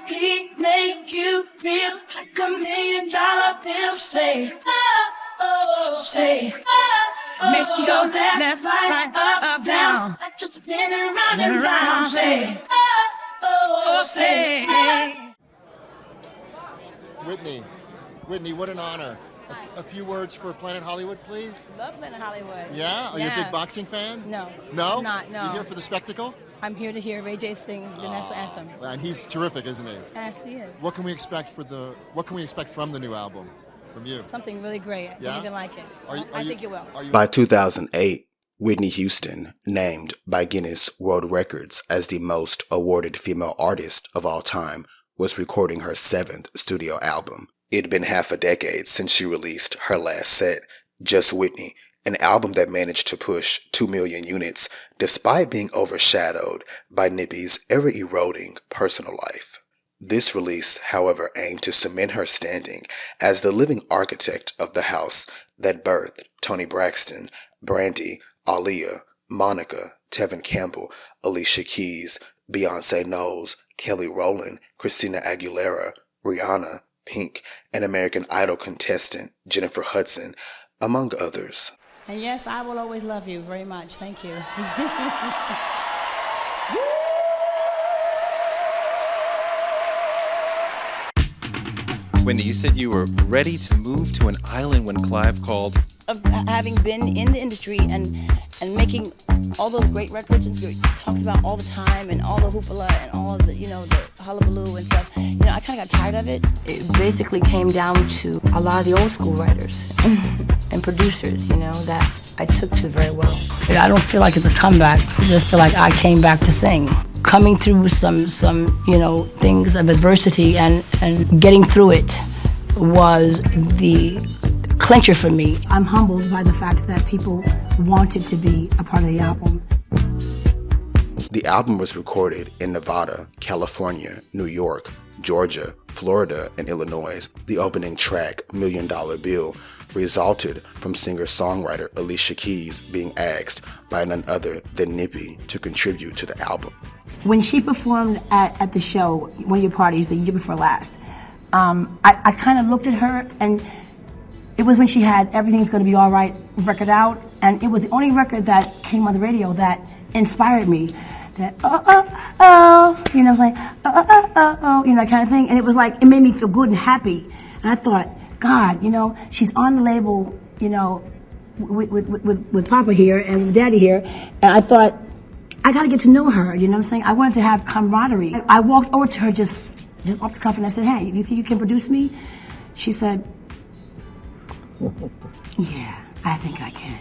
he make you feel like $1 million bill? Say, oh, say, oh, make you go left, right, up, down, like just spinning round and round. Say, oh, say. Whitney, what an honor. A few words for Planet Hollywood, please. Love Planet Hollywood. Yeah? Are you a big boxing fan? No. No? I'm not, no. You're here for the spectacle? I'm here to hear Ray J sing the national anthem. And he's terrific, isn't he? Yes, he is. What can we expect from the new album from you? Something really great. I think you're gonna like it. I think you will. By 2008, Whitney Houston, named by Guinness World Records as the most awarded female artist of all time, was recording her 7th studio album. It'd been half a decade since she released her last set, Just Whitney, an album that managed to push 2 million units despite being overshadowed by Nippy's ever-eroding personal life. This release, however, aimed to cement her standing as the living architect of the house that birthed Toni Braxton, Brandy, Aaliyah, Monica, Tevin Campbell, Alicia Keys, Beyonce Knowles, Kelly Rowland, Christina Aguilera, Rihanna, Pink, and American Idol contestant Jennifer Hudson, among others. And yes, I will always love you very much. Thank you. Whitney, you said you were ready to move to an island when Clive called. Of having been in the industry and making all those great records and talked about all the time and all the hoopla and all of the, the hullabaloo and stuff, I kind of got tired of it. It basically came down to a lot of the old school writers and producers, that I took to very well. I don't feel like it's a comeback. I just feel like I came back to sing. Coming through some things of adversity and getting through it was the clincher for me. I'm humbled by the fact that people wanted to be a part of the album. The album was recorded in Nevada, California, New York, Georgia, Florida, and Illinois. The opening track, $1 Million Bill, resulted from singer-songwriter Alicia Keys being asked by none other than Nippy to contribute to the album. When she performed at the show, one of your parties, the year before last, I kind of looked at her, and it was when she had Everything's Gonna Be All Right record out, and it was the only record that came on the radio that inspired me. That like that kind of thing, and it was like it made me feel good and happy. And I thought, God, she's on the label, with Papa here and with Daddy here, and I thought, I got to get to know her. You know what I'm saying? I wanted to have camaraderie. I walked over to her just off the cuff, and I said, "Hey, do you think you can produce me?" She said, "Yeah, I think I can."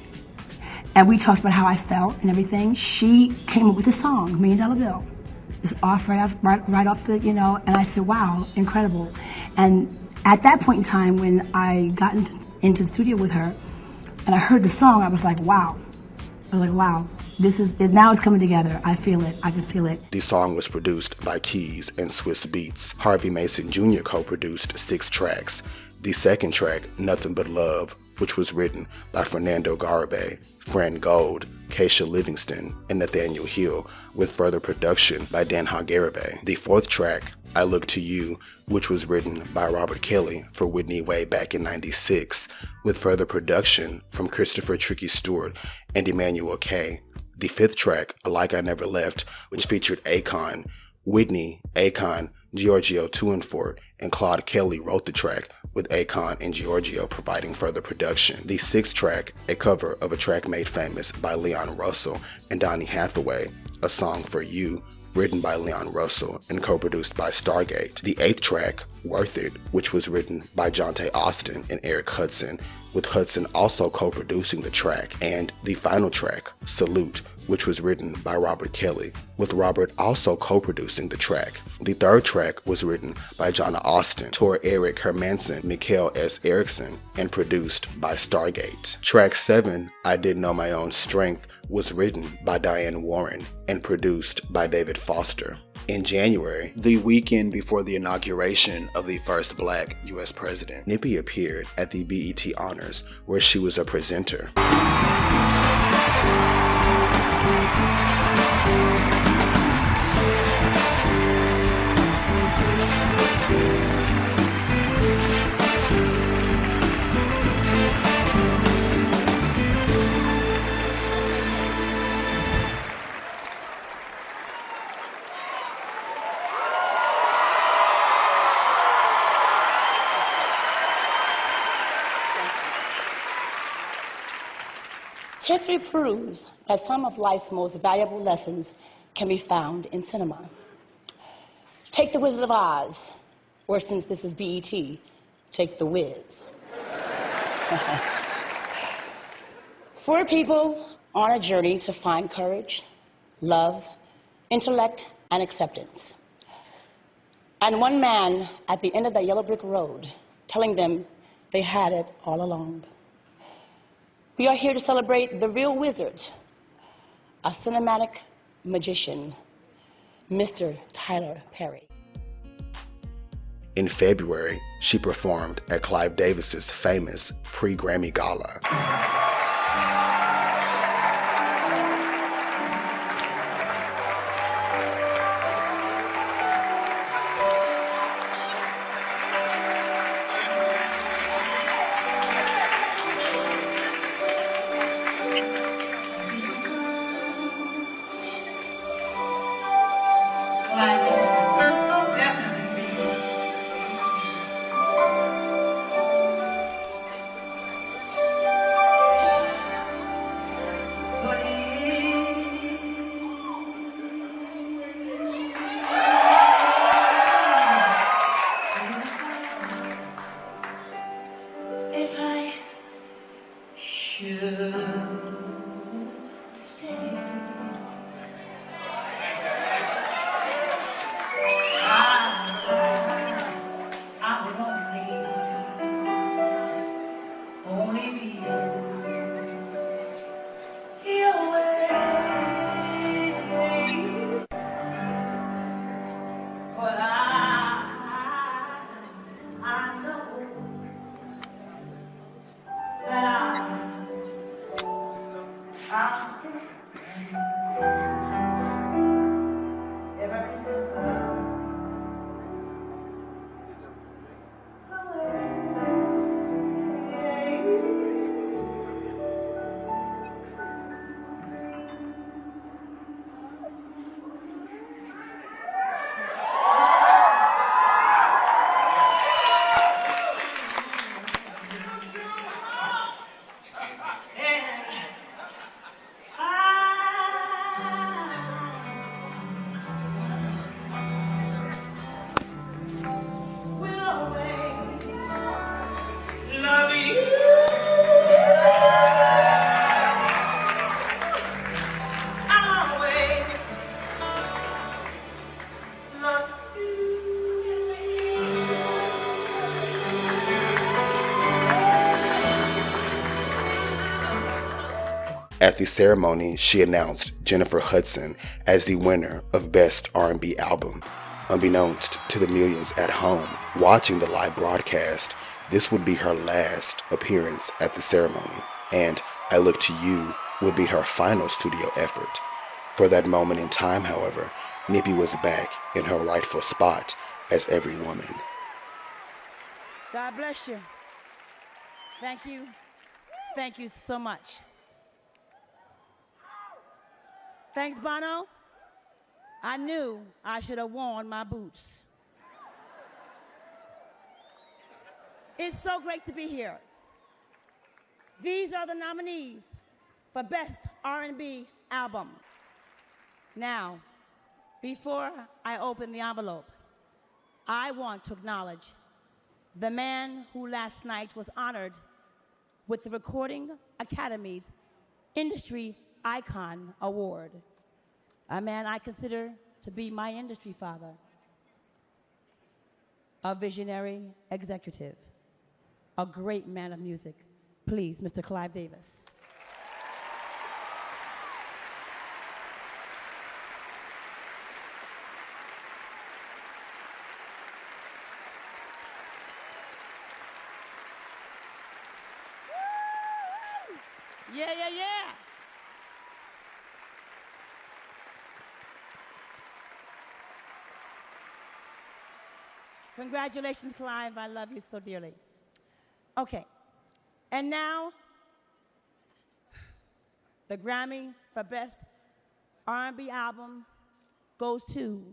And we talked about how I felt and everything. She came up with the song, $1 Million Bill. It's off right off the, and I said, wow, incredible. And at that point in time, when I got into the studio with her and I heard the song, I was like, wow. Now it's coming together. I feel it. I can feel it. The song was produced by Keys and Swiss Beats. Harvey Mason Jr. co-produced 6 tracks. The second track, Nothing But Love, which was written by Fernando Garibay, Fran Gold, Keisha Livingston, and Nathaniel Hill, with further production by Dan Garibay. The fourth track, I Look to You, which was written by Robert Kelly for Whitney way back in '96, with further production from Christopher Tricky Stewart and Emmanuel K. The fifth track, Like I Never Left, which featured Akon, Whitney, Akon, Giorgio Tuinfort, and Claude Kelly wrote the track, with Akon and Giorgio providing further production. The sixth track, a cover of a track made famous by Leon Russell and Donny Hathaway, A Song for You, written by Leon Russell and co-produced by Stargate. The eighth track, Worth It, which was written by Jonte Austin and Eric Hudson, with Hudson also co-producing the track. And the final track, Salute, which was written by Robert Kelly, with Robert also co-producing the track. The third track was written by Jonna Austin, Tor Eric Hermansen, Mikael S. Erickson, and produced by Stargate. Track 7, I Didn't Know My Own Strength, was written by Diane Warren and produced by David Foster. In January, the weekend before the inauguration of the first Black U.S. president, Nippy appeared at the BET Honors, where she was a presenter. History proves that some of life's most valuable lessons can be found in cinema. Take The Wizard of Oz, or since this is BET, take The Wiz. Four people on a journey to find courage, love, intellect, and acceptance. And one man at the end of that yellow brick road telling them they had it all along. We are here to celebrate the real wizard, a cinematic magician, Mr. Tyler Perry. In February, she performed at Clive Davis's famous Pre-Grammy gala. At the ceremony, she announced Jennifer Hudson as the winner of Best R&B Album. Unbeknownst to the millions at home watching the live broadcast, this would be her last appearance at the ceremony, and I Look to You would be her final studio effort. For that moment in time, however, Nippy was back in her rightful spot as every woman. God bless you. Thank you. Thank you so much. Thanks, Bono. I knew I should have worn my boots. It's so great to be here. These are the nominees for Best R&B Album. Now, before I open the envelope, I want to acknowledge the man who last night was honored with the Recording Academy's Industry Icon Award, a man I consider to be my industry father, a visionary executive, a great man of music. Please, Mr. Clive Davis. Yeah, yeah, yeah. Congratulations, Clive. I love you so dearly. Okay. And now, the Grammy for Best R&B Album goes to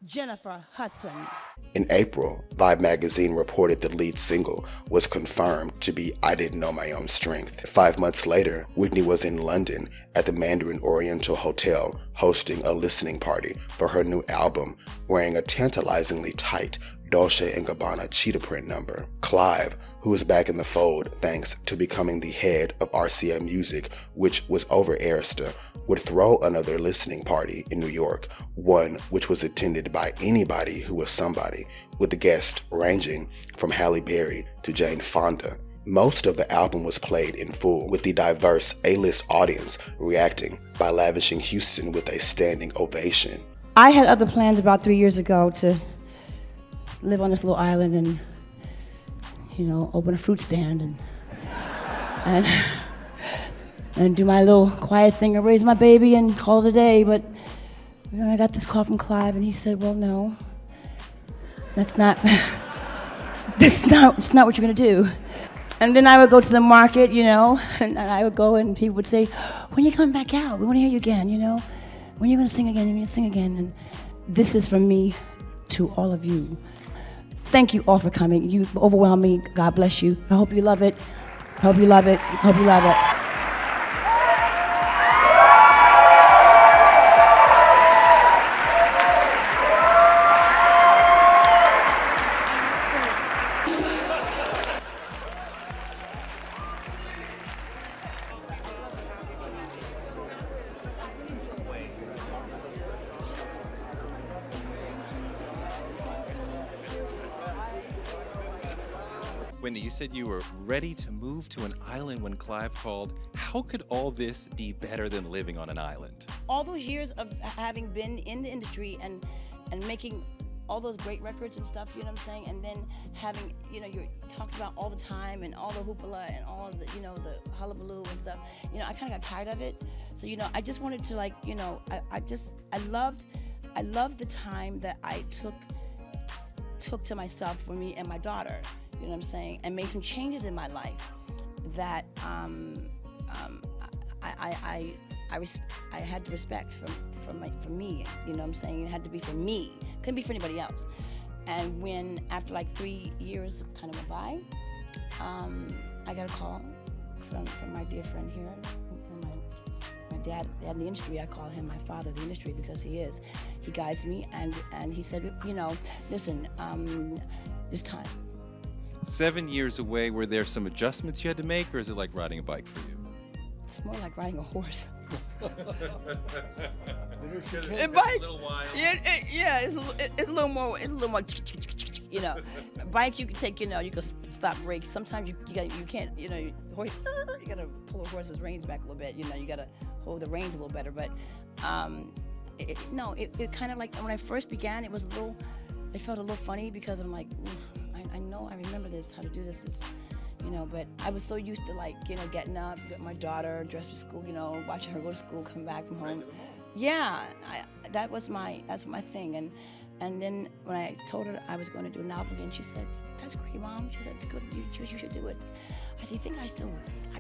Jennifer Hudson. In April, Vibe magazine reported the lead single was confirmed to be I Didn't Know My Own Strength. 5 months later, Whitney was in London at the Mandarin Oriental Hotel hosting a listening party for her new album, wearing a tantalizingly tight Dolce & Gabbana cheetah print number. Clive, who is back in the fold thanks to becoming the head of RCA Music, which was over Arista, would throw another listening party in New York, one which was attended by anybody who was somebody, with the guests ranging from Halle Berry to Jane Fonda. Most of the album was played in full, with the diverse A-list audience reacting by lavishing Houston with a standing ovation. I had other plans about 3 years ago to live on this little island and, open a fruit stand and do my little quiet thing and raise my baby and call it a day. But I got this call from Clive, and he said, "Well, no, it's not what you're gonna do." And then I would go to the market, and I would go, and people would say, "When are you coming back out? We want to hear you again. When are you gonna sing again? You're gonna sing again." And this is from me to all of you. Thank you all for coming. You overwhelmed me. God bless you. I hope you love it. I hope you love it. I hope you love it. Whitney, you said you were ready to move to an island when Clive called. How could all this be better than living on an island? All those years of having been in the industry and making all those great records and stuff, what I'm saying? And then having, you're talked about all the time and all the hoopla and all the, the hullabaloo and stuff. I kind of got tired of it. So, I just wanted to I loved the time that I took to myself for me and my daughter. You know what I'm saying? And made some changes in my life that I had to respect from me. You know what I'm saying? It had to be for me. Couldn't be for anybody else. And when after like 3 years kind of went by, I got a call from my dear friend here, my dad in the industry. I call him my father of the industry because he is. He guides me, and he said, listen, it's time. 7 years away, were there some adjustments you had to make, or is it like riding a bike for you? It's more like riding a horse. A bike, little wild. Yeah, it's a little more. Bike you can take, you can stop brakes. Sometimes you can't, you gotta pull a horse's reins back a little bit. You gotta hold the reins a little better. But it kind of like when I first began, it felt a little funny because I'm like, I remember this, how to do this, but I was so used to getting up, get my daughter dressed for school, watching her go to school, come back from home. Yeah, that's my thing. And then when I told her I was going to do an album again, she said, "That's great, Mom." She said, "It's good. You should do it." I said, "You think I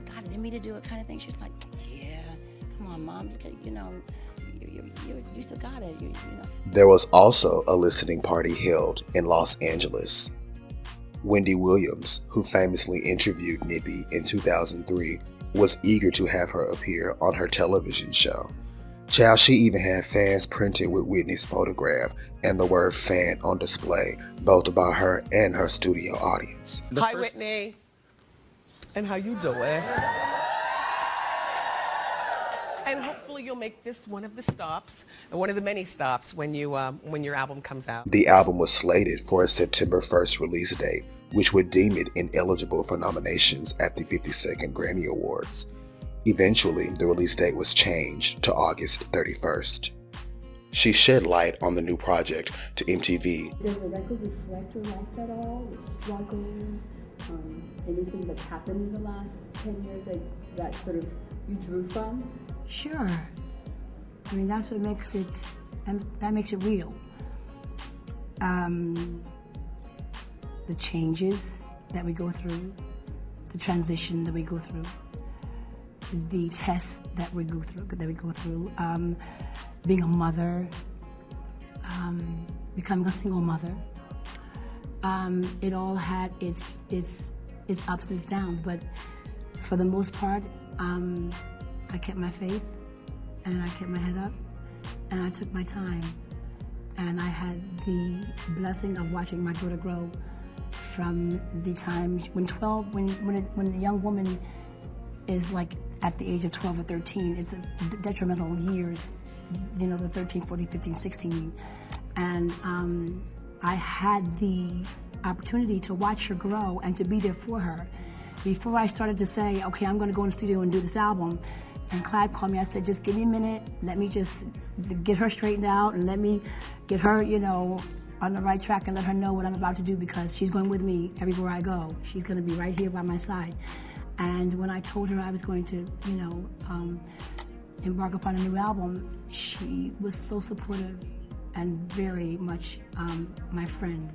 got it in me to do it?" kind of thing. She was like, "Yeah, come on, Mom. You still got it. There was also a listening party held in Los Angeles. Wendy Williams, who famously interviewed Nippy in 2003, was eager to have her appear on her television show. Child, she even had fans printed with Whitney's photograph and the word fan on display, both by her and her studio audience. Hi, Whitney. And how you doing? And hopefully you'll make this one of the stops, and one of the many stops when your album comes out. The album was slated for a September 1st release date, which would deem it ineligible for nominations at the 52nd Grammy Awards. Eventually, the release date was changed to August 31st. She shed light on the new project to MTV. Does the record reflect your life at all? Your struggles? Anything that's happened in the last 10 years that sort of you drew from? Sure. That's what makes it, and that makes it real. The changes that we go through, the transition that we go through, the tests that we go through, being a mother, becoming a single mother. It all had its ups and its downs, but for the most part, I kept my faith, and I kept my head up, and I took my time, and I had the blessing of watching my daughter grow from the time when a young woman is like at the age of 12 or 13, it's a detrimental years, you know, the 13, 14, 15, 16, and I had the opportunity to watch her grow and to be there for her. Before I started to say, okay, I'm going to go in the studio and do this album, and Clive called me, I said, just give me a minute, let me just get her straightened out and let me get her, you know, on the right track and let her know what I'm about to do, because she's going with me everywhere I go. She's going to be right here by my side. And when I told her I was going to, you know, embark upon a new album, she was so supportive and very much my friend.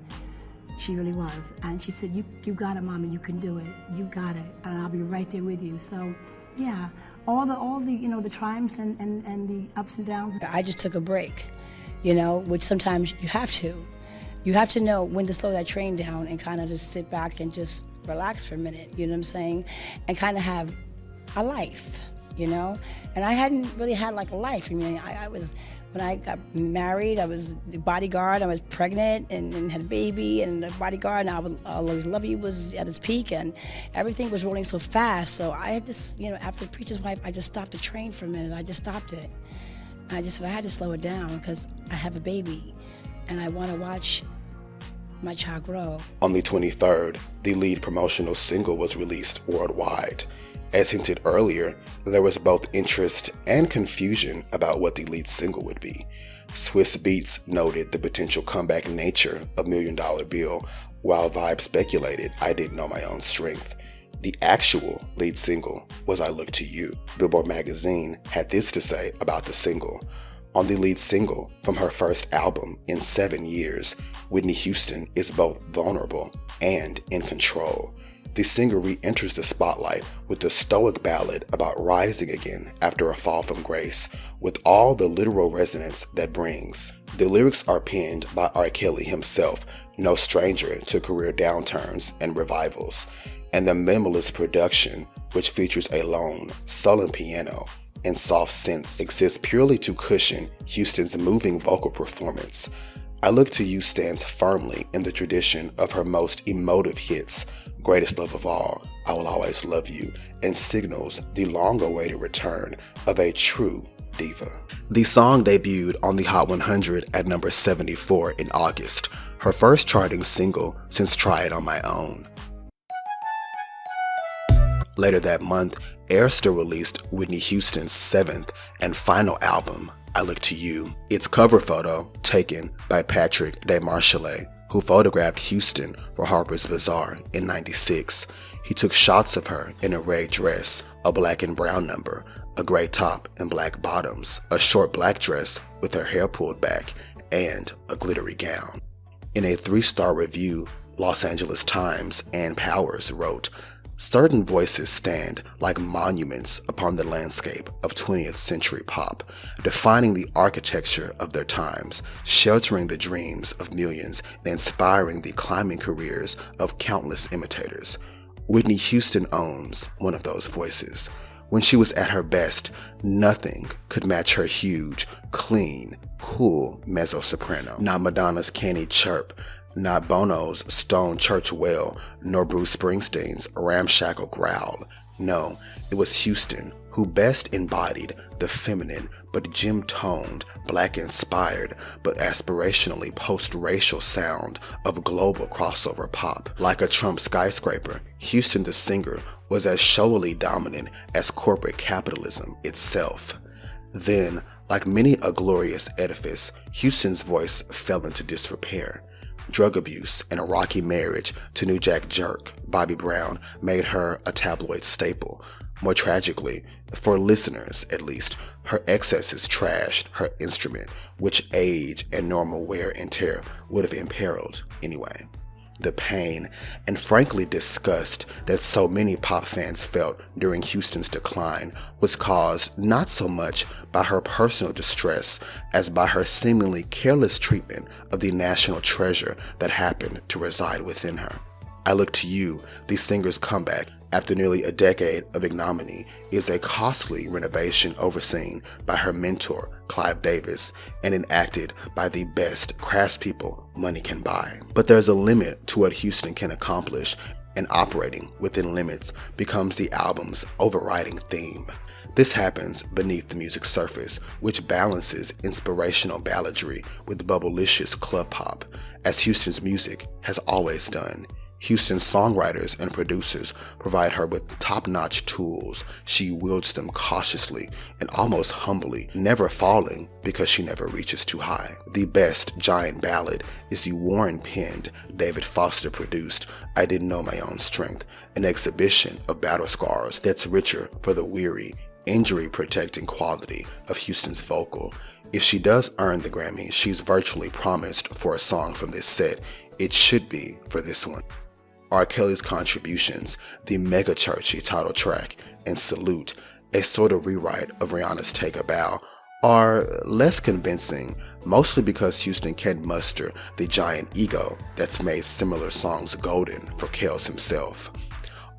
She really was. And she said, you got it, Mama, you can do it. You got it, and I'll be right there with you. So, yeah, all the you know, the triumphs and the ups and downs. I just took a break, you know, which sometimes you have to. You have to know when to slow that train down and kind of just sit back and just relax for a minute, you know what I'm saying? And kind of have a life, you know? And I hadn't really had like a life. I mean, I was, when I got married, I was the bodyguard, I was pregnant and had a baby, and the bodyguard, and I'll Always Love You was at its peak, and everything was rolling so fast. So I had this, you know, after Preacher's Wife, I just stopped the train for a minute. I just stopped it. And I just said I had to slow it down because I have a baby and I want to watch my child grow. On the 23rd, the lead promotional single was released worldwide. As hinted earlier, there was both interest and confusion about what the lead single would be. Swizz Beatz noted the potential comeback nature of $1 Million Bill, while Vibe speculated I didn't know my own strength. The actual lead single was I Look to You. Billboard magazine had this to say about the single. On the lead single from her first album in 7 years, Whitney Houston is both vulnerable and in control. The singer re-enters the spotlight with the stoic ballad about rising again after a fall from grace, with all the literal resonance that brings. The lyrics are penned by R. Kelly himself, no stranger to career downturns and revivals, and the minimalist production, which features a lone, sullen piano and soft synths, exists purely to cushion Houston's moving vocal performance. I Look to You stands firmly in the tradition of her most emotive hits, Greatest Love of All, I Will Always Love You, and signals the long-awaited return of a true diva. The song debuted on the Hot 100 at number 74 in August, her first charting single since Try It On My Own. Later that month, Arista released Whitney Houston's 7th and final album, I Look to You. Its cover photo, taken by Patrick DeMarchale, who photographed Houston for Harper's Bazaar in '96. He took shots of her in a red dress, a black and brown number, a gray top and black bottoms, a short black dress with her hair pulled back, and a glittery gown. In a 3-star review, Los Angeles Times, Ann Powers wrote, "Certain voices stand like monuments upon the landscape of 20th century pop, defining the architecture of their times, sheltering the dreams of millions, and inspiring the climbing careers of countless imitators. Whitney Houston owns one of those voices. When she was at her best, nothing could match her huge, clean, cool mezzo-soprano. Not Madonna's canny chirp, not Bono's stone church wail, nor Bruce Springsteen's ramshackle growl. No, it was Houston who best embodied the feminine but gym-toned, black-inspired but aspirationally post-racial sound of global crossover pop. Like a Trump skyscraper, Houston the singer was as showily dominant as corporate capitalism itself. Then, like many a glorious edifice, Houston's voice fell into disrepair. Drug abuse and a rocky marriage to New Jack jerk Bobby Brown made her a tabloid staple. More tragically, for listeners at least, her excesses trashed her instrument, which age and normal wear and tear would have imperiled anyway. the pain, and frankly disgust that so many pop fans felt during Houston's decline was caused not so much by her personal distress as by her seemingly careless treatment of the national treasure that happened to reside within her. I Look to You, the singer's comeback after nearly a decade of ignominy, is a costly renovation overseen by her mentor, Clive Davis, and enacted by the best craftspeople money can buy. But there's a limit to what Houston can accomplish, and operating within limits becomes the album's overriding theme. This happens beneath the music's surface, which balances inspirational balladry with bubblicious club pop, as Houston's music has always done. Houston's songwriters and producers provide her with top-notch tools. She wields them cautiously and almost humbly, never falling because she never reaches too high. The best giant ballad is the Warren-penned, David Foster-produced I Didn't Know My Own Strength, an exhibition of battle scars that's richer for the weary, injury-protecting quality of Houston's vocal. If she does earn the Grammy she's virtually promised for a song from this set, it should be for this one. R. Kelly's contributions, the mega churchy title track, and Salute, a sort of rewrite of Rihanna's Take a Bow, are less convincing, mostly because Houston can't muster the giant ego that's made similar songs golden for Kells himself.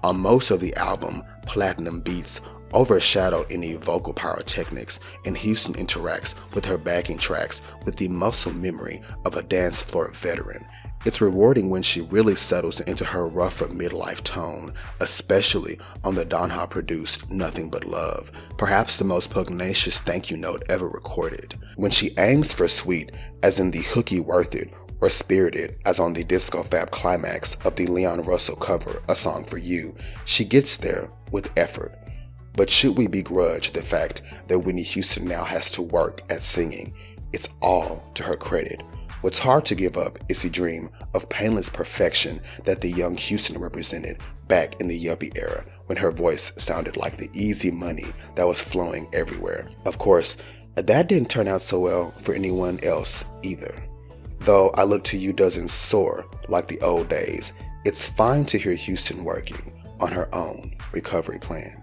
On most of the album, platinum beats overshadow any vocal pyrotechnics, and Houston interacts with her backing tracks with the muscle memory of a dance floor veteran. It's rewarding when she really settles into her rougher midlife tone, especially on the Donha-produced Nothing But Love, perhaps the most pugnacious thank you note ever recorded. When she aims for sweet, as in the hooky Worth It, or spirited, as on the disco fab climax of the Leon Russell cover A Song for You, she gets there with effort. But should we begrudge the fact that Whitney Houston now has to work at singing? It's all to her credit. What's hard to give up is the dream of painless perfection that the young Houston represented back in the yuppie era, when her voice sounded like the easy money that was flowing everywhere. Of course, that didn't turn out so well for anyone else either. Though I Look to You doesn't soar like the old days, it's fine to hear Houston working on her own recovery plan.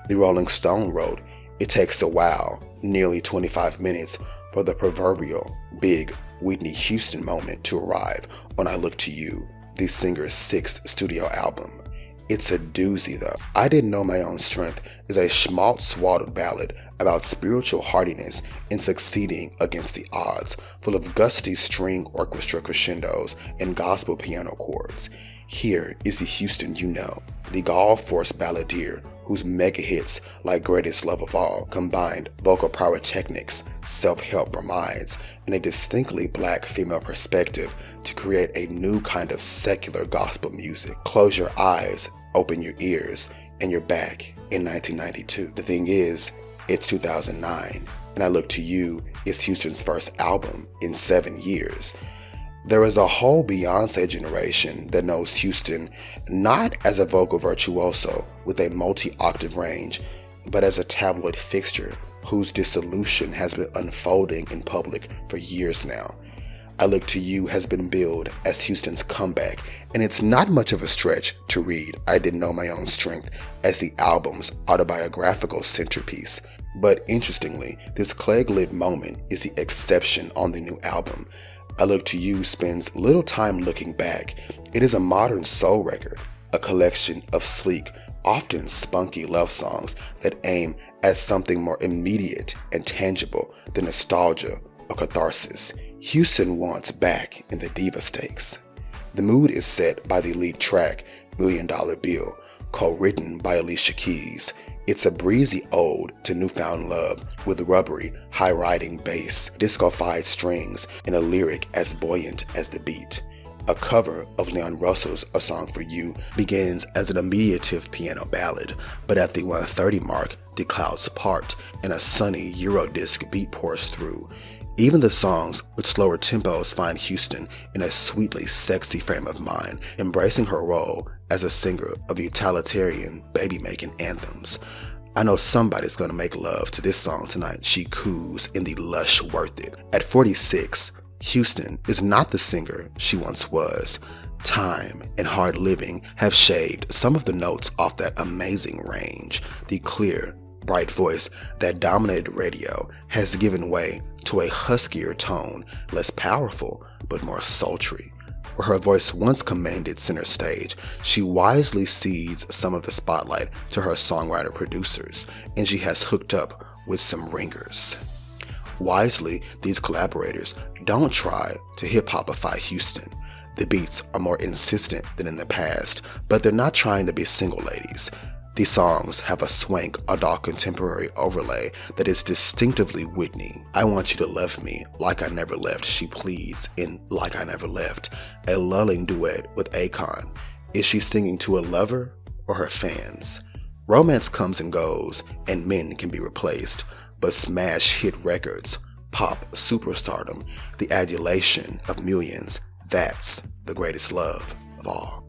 The Rolling Stone wrote, "It takes a while, nearly 25 minutes, for the proverbial big Whitney Houston moment to arrive on I Look to You, the singer's 6th studio album. It's a doozy though. I Didn't Know My Own Strength is a schmaltz-swaddled ballad about spiritual hardiness in succeeding against the odds, full of gusty string orchestra crescendos and gospel piano chords. Here is the Houston you know, the gall-force balladeer whose mega hits like Greatest Love of All combined vocal pyrotechnics, self-help bromides, and a distinctly black female perspective to create a new kind of secular gospel music. Close your eyes, open your ears, and you're back in 1992. The thing is, it's 2009, and I Look to You is Houston's first album in 7 years. There is a whole Beyonce generation that knows Houston not as a vocal virtuoso with a multi-octave range, but as a tabloid fixture whose dissolution has been unfolding in public for years now. I Look to You has been billed as Houston's comeback, and it's not much of a stretch to read I Didn't Know My Own Strength as the album's autobiographical centerpiece. But interestingly, this Clegg-lit moment is the exception on the new album. I Look to You spends little time looking back. It is a modern soul record, a collection of sleek, often spunky love songs that aim at something more immediate and tangible than nostalgia or catharsis. Houston wants back in the diva stakes. The mood is set by the lead track, $1 Million Bill, co-written by Alicia Keys. It's a breezy ode to newfound love with rubbery, high-riding bass, disco-fied strings, and a lyric as buoyant as the beat. A cover of Leon Russell's A Song for You begins as an imitative piano ballad, but at the 1:30 mark, the clouds part and a sunny Eurodisc beat pours through. Even the songs with slower tempos find Houston in a sweetly sexy frame of mind, embracing her role as a singer of utilitarian baby-making anthems. I know somebody's gonna make love to this song tonight, she coos in the lush Worth It. At 46, Houston is not the singer she once was. Time and hard living have shaved some of the notes off that amazing range. The clear, bright voice that dominated radio has given way to a huskier tone, less powerful, but more sultry. Where her voice once commanded center stage, she wisely cedes some of the spotlight to her songwriter-producers, and she has hooked up with some ringers. Wisely, these collaborators don't try to hip-hopify Houston. The beats are more insistent than in the past, but they're not trying to be single ladies. These songs have a swank adult contemporary overlay that is distinctively Whitney. I want you to love me like I never left, she pleads in Like I Never Left, a lulling duet with Akon. Is she singing to a lover or her fans? Romance comes and goes, and men can be replaced, but smash hit records, pop superstardom, the adulation of millions, that's the greatest love of all.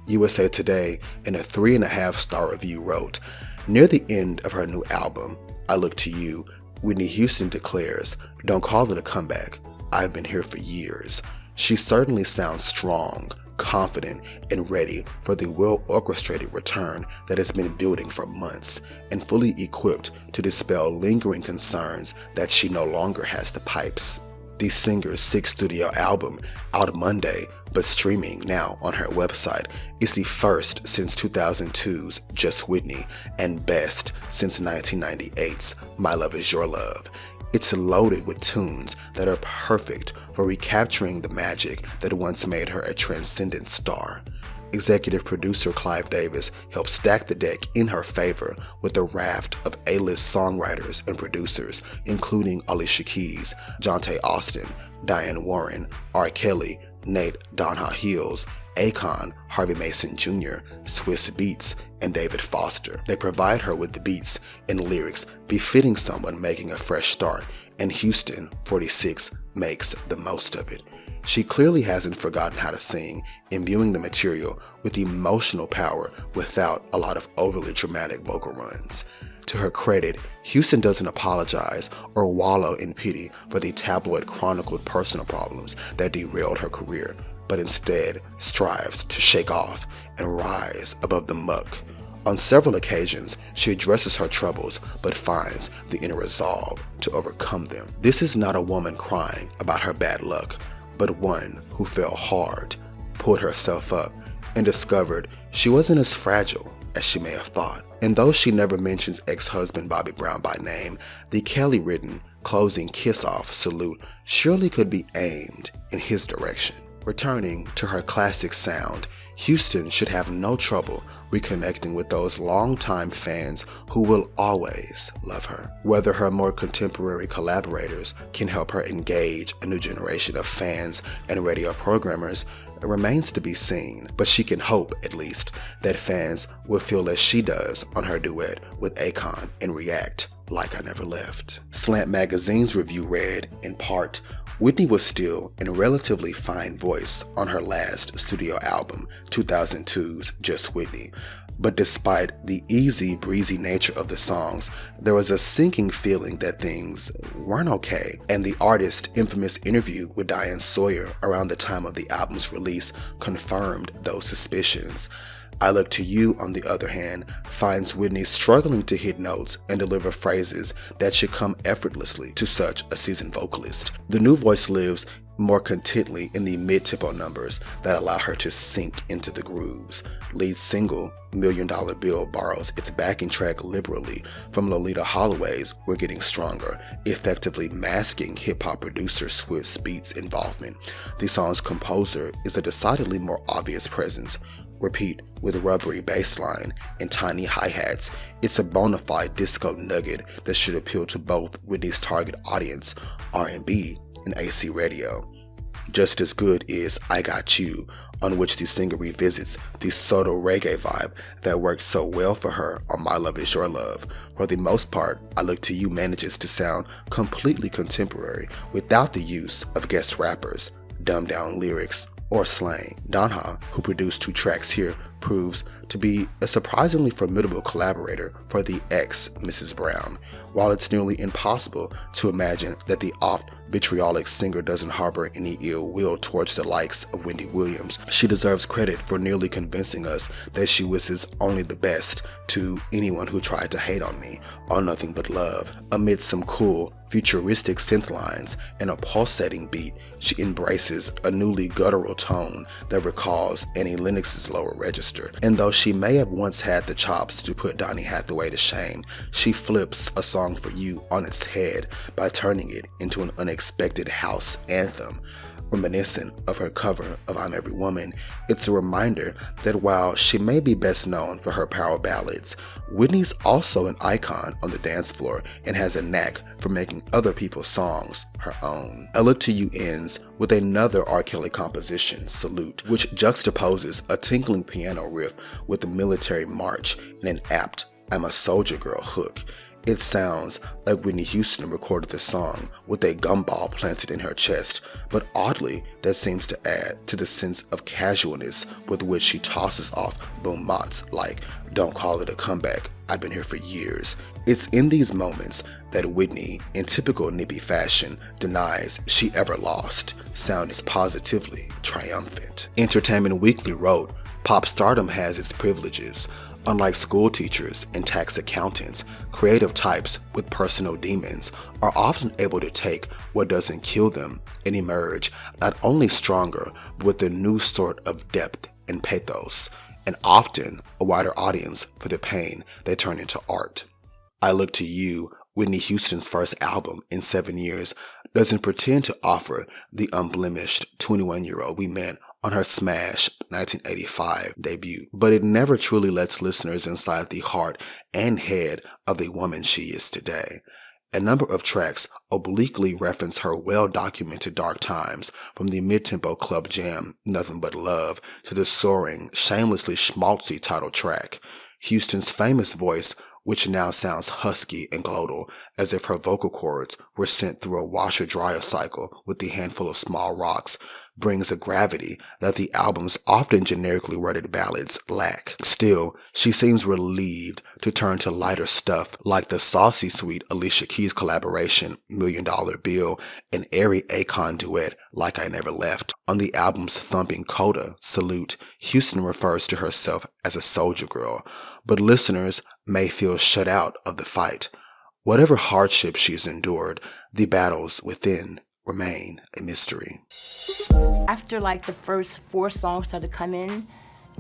USA Today, in a 3.5-star review, wrote, near the end of her new album, I Look to You, Whitney Houston declares, don't call it a comeback, I've been here for years. She certainly sounds strong, confident, and ready for the well-orchestrated return that has been building for months, and fully equipped to dispel lingering concerns that she no longer has the pipes. The singer's 6th studio album, out Monday, but streaming now on her website, is the first since 2002's Just Whitney and best since 1998's My Love Is Your Love. It's loaded with tunes that are perfect for recapturing the magic that once made her a transcendent star. Executive producer Clive Davis helped stack the deck in her favor with a raft of A-list songwriters and producers, including Alicia Keys, Jonte Austin, Diane Warren, R. Kelly, Nate Donha Hills, Akon, Harvey Mason Jr., Swiss Beats, and David Foster. They provide her with the beats and lyrics befitting someone making a fresh start, and Houston, 46, makes the most of it. She clearly hasn't forgotten how to sing, imbuing the material with emotional power without a lot of overly dramatic vocal runs. To her credit, Houston doesn't apologize or wallow in pity for the tabloid chronicled personal problems that derailed her career, but instead strives to shake off and rise above the muck. On several occasions, she addresses her troubles but finds the inner resolve to overcome them. This is not a woman crying about her bad luck, but one who fell hard, pulled herself up, and discovered she wasn't as fragile as she may have thought. And though she never mentions ex-husband Bobby Brown by name, the Kelly-written closing kiss-off salute surely could be aimed in his direction. Returning to her classic sound, Houston should have no trouble reconnecting with those longtime fans who will always love her. Whether her more contemporary collaborators can help her engage a new generation of fans and radio programmers remains to be seen, but she can hope, at least, that fans will feel as she does on her duet with Akon and react like I Never Left. Slant Magazine's review read, in part, Whitney was still in a relatively fine voice on her last studio album, 2002's Just Whitney, but despite the easy, breezy nature of the songs, there was a sinking feeling that things weren't okay, and the artist's infamous interview with Diane Sawyer around the time of the album's release confirmed those suspicions. I Look to You, on the other hand, finds Whitney struggling to hit notes and deliver phrases that should come effortlessly to such a seasoned vocalist. The new voice lives more contently in the mid-tempo numbers that allow her to sink into the grooves. Lead single $1 Million Bill borrows its backing track liberally from Loleatta Holloway's We're Getting Stronger, effectively masking hip-hop producer Swiss Beats' involvement. The song's composer is a decidedly more obvious presence. Repeat with rubbery bass line and tiny hi-hats, it's a bona fide disco nugget that should appeal to both Whitney's target audience, R&B and AC radio. Just as good is I Got You, on which the singer revisits the subtle reggae vibe that worked so well for her on My Love Is Your Love. For the most part, I Look to You manages to sound completely contemporary without the use of guest rappers, dumbed down lyrics, or slang. Donha, who produced 2 tracks here, proves to be a surprisingly formidable collaborator for the ex Mrs. Brown. While it's nearly impossible to imagine that the oft vitriolic singer doesn't harbor any ill will towards the likes of Wendy Williams. She deserves credit for nearly convincing us that she wishes only the best to anyone who tried to hate on me on Nothing But Love. Amid some cool, futuristic synth lines and a pulsating beat, she embraces a newly guttural tone that recalls Annie Lennox's lower register. And though she may have once had the chops to put Donny Hathaway to shame, she flips A Song for You on its head by turning it into an unexpected house anthem. Reminiscent of her cover of I'm Every Woman, it's a reminder that while she may be best known for her power ballads, Whitney's also an icon on the dance floor and has a knack for making other people's songs her own. I Look to You ends with another R. Kelly composition, Salute, which juxtaposes a tinkling piano riff with a military march and an apt I'm a Soldier Girl hook. It sounds like Whitney Houston recorded the song with a gumball planted in her chest, but oddly, that seems to add to the sense of casualness with which she tosses off boom bots like, don't call it a comeback, I've been here for years. It's in these moments that Whitney, in typical Nippy fashion, denies she ever lost, sounding positively triumphant. Entertainment Weekly wrote, pop stardom has its privileges. Unlike school teachers and tax accountants, creative types with personal demons are often able to take what doesn't kill them and emerge not only stronger, but with a new sort of depth and pathos, and often a wider audience for the pain they turn into art. I Look to You, Whitney Houston's first album in 7 years, doesn't pretend to offer the unblemished 21-year-old we met on her smash 1985 debut, but it never truly lets listeners inside the heart and head of the woman she is today. A number of tracks obliquely reference her well-documented dark times, from the mid-tempo club jam Nothing But Love to the soaring, shamelessly schmaltzy title track. Houston's famous voice, which now sounds husky and glottal, as if her vocal cords were sent through a washer-dryer cycle with a handful of small rocks, brings a gravity that the album's often generically worded ballads lack. Still, she seems relieved to turn to lighter stuff like the saucy sweet Alicia Keys collaboration $1 Million Bill and airy Akon duet Like I Never Left. On the album's thumping coda, Salute, Houston refers to herself as a soldier girl, but listeners may feel shut out of the fight. Whatever hardship she's endured, the battles within remain a mystery. After like the first 4 songs started to come in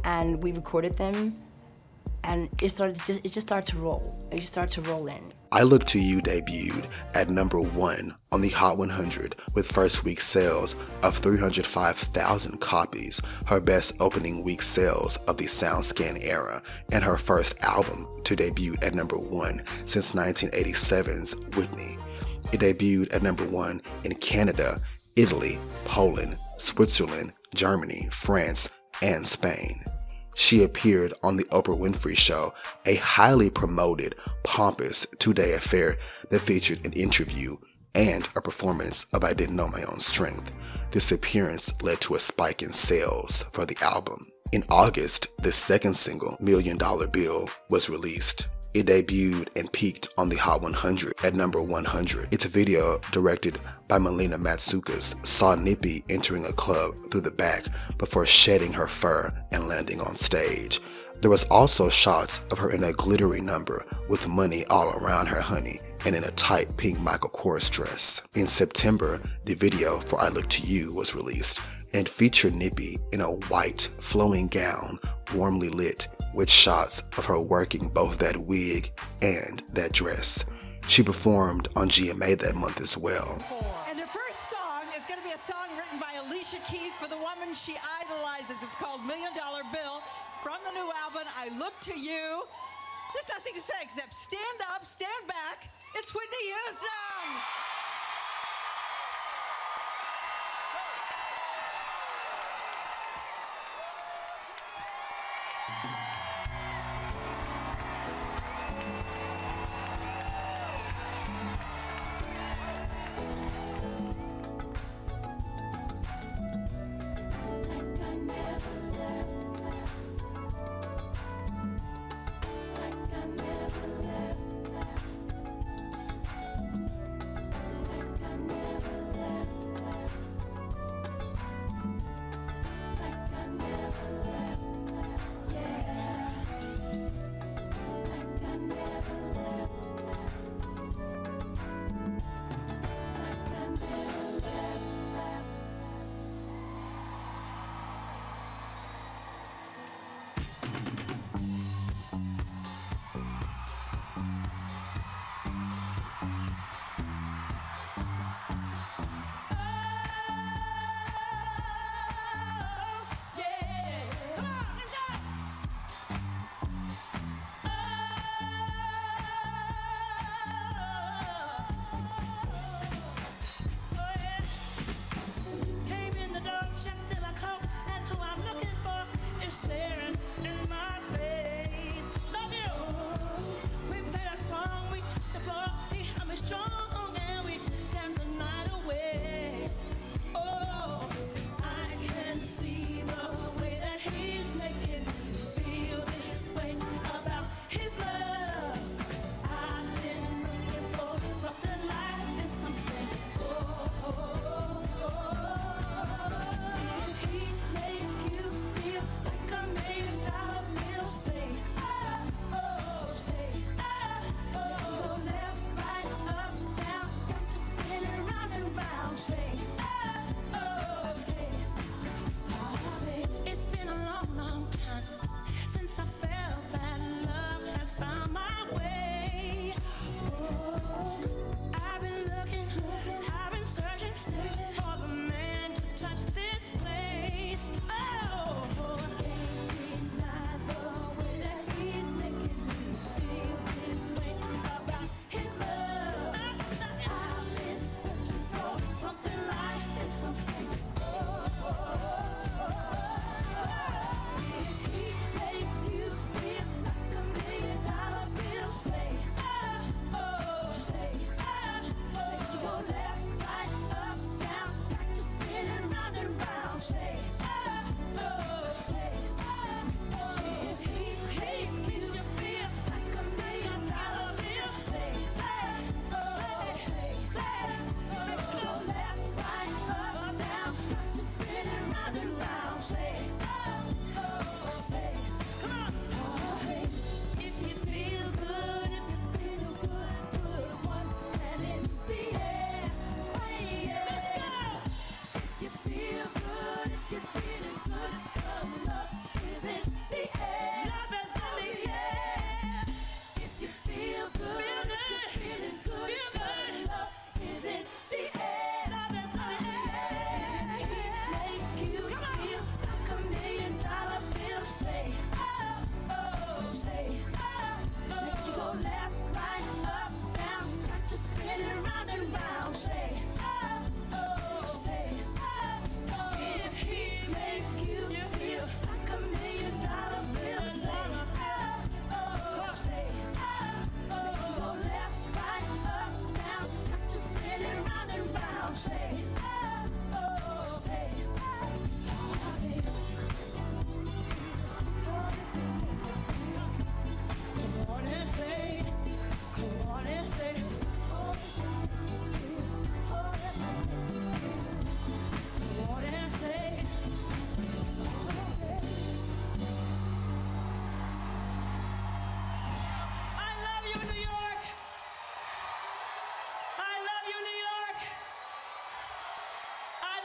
and we recorded them, and it just started to roll. It just started to roll in. I Look to You debuted at number 1 on the Hot 100 with first week sales of 305,000 copies, her best opening week sales of the SoundScan era, and her first album to debut at number 1 since 1987's Whitney. It debuted at number 1 in Canada, Italy, Poland, Switzerland, Germany, France, and Spain. She appeared on the Oprah Winfrey Show, a highly promoted, pompous 2-day affair that featured an interview and a performance of I Didn't Know My Own Strength. This appearance led to a spike in sales for the album. In August, the second single, $1 Million Bill, was released. It debuted and peaked on the Hot 100 at number 100. Its video, directed by Melina Matsoukas, saw Nippy entering a club through the back before shedding her fur and landing on stage. There was also shots of her in a glittery number with money all around her honey and in a tight pink Michael Kors dress. In September, the video for I Look to You was released and featured Nippy in a white, flowing gown, warmly lit, with shots of her working both that wig and that dress. She performed on GMA that month as well. And the first song is going to be a song written by Alicia Keys for the woman she idolizes. It's called $1 Million Bill from the new album, I Look to You. There's nothing to say except stand up, stand back. It's Whitney Houston.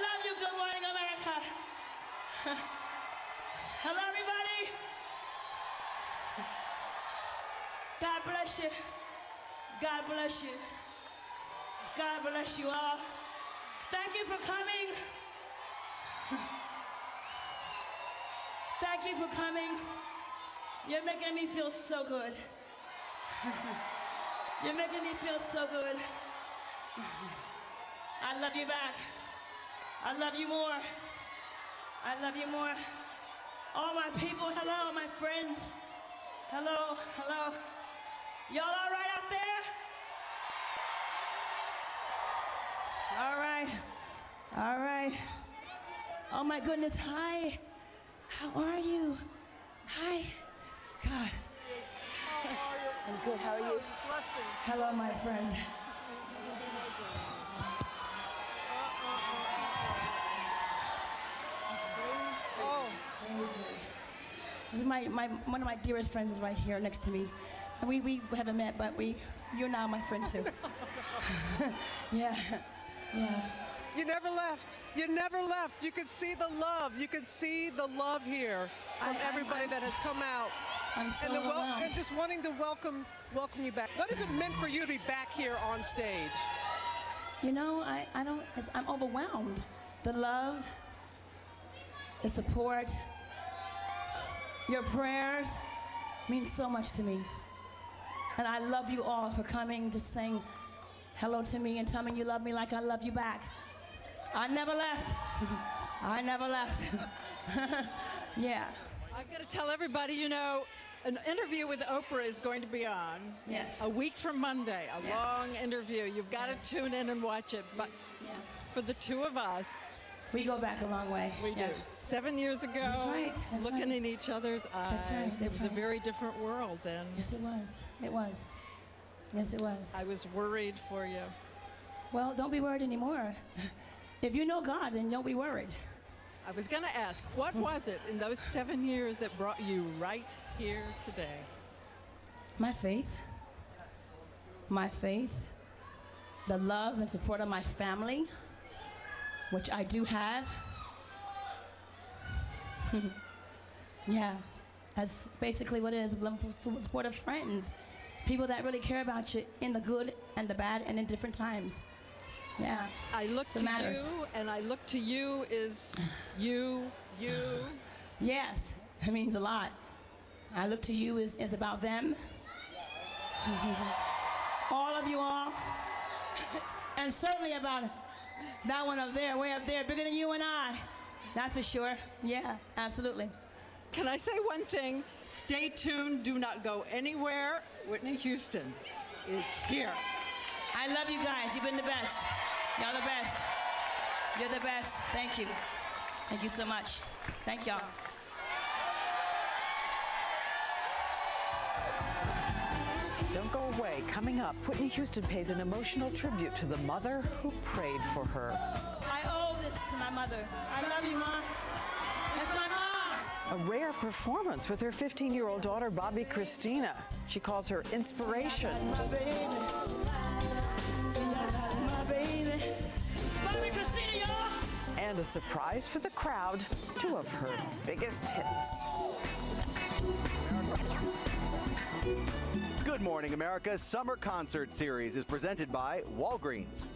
love you. Good morning, America. Hello, everybody. God bless you. God bless you. God bless you all. Thank you for coming. Thank you for coming. You're making me feel so good. You're making me feel so good. I love you back. I love you more. I love you more. All my people, hello, my friends. Hello, hello. Y'all all right out there? All right, all right. Oh my goodness, hi. How are you? Hi. God. I'm good, how are you? Hello, my friend. This is one of my dearest friends is right here next to me. And we haven't met, but you're now my friend too. Yeah, yeah. You never left. You never left. You could see the love. You could see the love here from everybody that has come out. I'm so and just wanting to welcome you back. What has it meant for you to be back here on stage? You know, I'm overwhelmed. The love, the support, your prayers mean so much to me. And I love you all for coming, just saying hello to me and telling me you love me like I love you back. I never left. I never left. Yeah. I've got to tell everybody, you know, an interview with Oprah is going to be on. Yes. A week from Monday, a Yes. long interview. You've got to tune in and watch it. But for the two of us, we go back a long way. We do. 7 years ago, That's right. That's looking right. in each other's eyes. That's right. It was That's a very different world then. Yes, it was. It was. Yes, it was. I was worried for you. Well, don't be worried anymore. If you know God, then don't be worried. I was going to ask, what was it in those 7 years that brought you right here today? My faith. My faith. The love and support of my family, which I do have. Yeah, that's basically what it is. Support of friends. People that really care about you in the good and the bad and in different times. Yeah. I look to matters. you, and I look to you is you. Yes, it means a lot. I look to you is about them. All of you all. And certainly about that one up there, way up there, bigger than you and I. That's for sure. Yeah, absolutely. Can I say one thing? Stay tuned. Do not go anywhere. Whitney Houston is here. I love you guys. You've been the best. Y'all the best. You're the best. Thank you. Thank you so much. Thank y'all. Don't go away. Coming up, Whitney Houston pays an emotional tribute to the mother who prayed for her. I owe this to my mother. I love you, Mom. That's my mom. A rare performance with her 15-year-old daughter, Bobby Christina. She calls her inspiration. My baby. My baby. Bobby Christina, y'all. And a surprise for the crowd, 2 of her biggest hits. Good Morning America's Summer Concert Series is presented by Walgreens.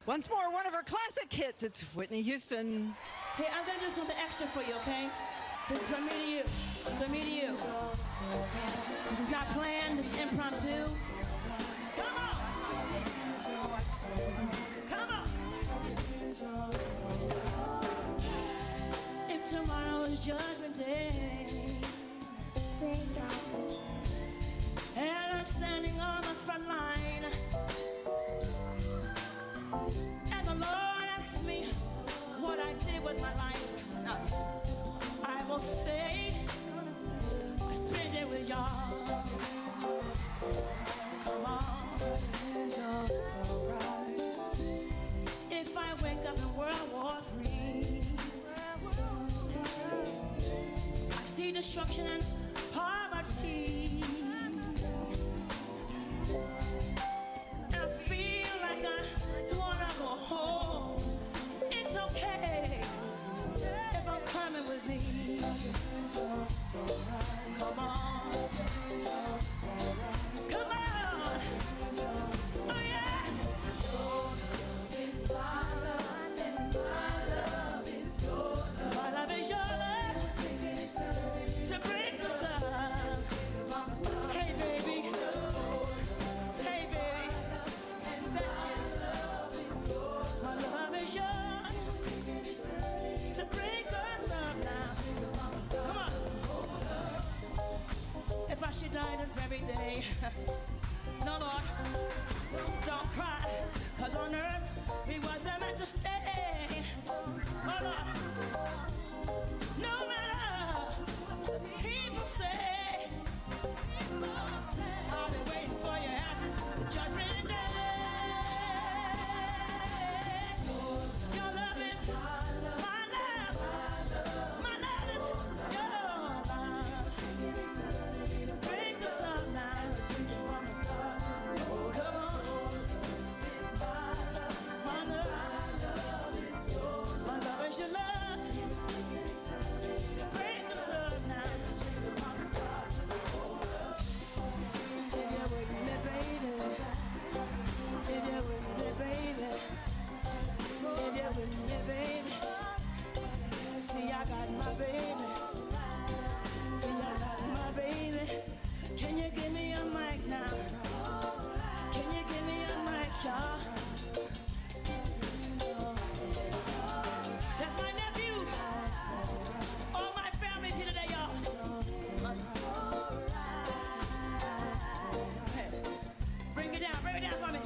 Once more, one of her classic hits. It's Whitney Houston. Hey, I'm gonna do something extra for you, okay? This is from me to you. It's from me to you. This is not planned, this is impromptu. Come on! Come on! If tomorrow is Judgment Day, and I'm standing on the front line, and the Lord asks me what I did with my life, I will say I spent it with y'all. Come on. If I wake up in World War III, I see destruction and poverty. I feel like I stay. No, Lord, don't cry, 'cause on earth we wasn't meant to stay. Oh, Lord, no matter what people say, I'll be waiting for you at Judgment Day. Your love is my love. My love is your love. Break the sun now. Oh, come on. My love is your love. Break the sun now. If you're with me, baby. If you're with me, baby. If you're with me, baby. See, I got my baby. See, I got my baby. Can you give me a mic now? Can you give me a mic, y'all? That's my nephew. All my family's here today, y'all. Bring it down for me.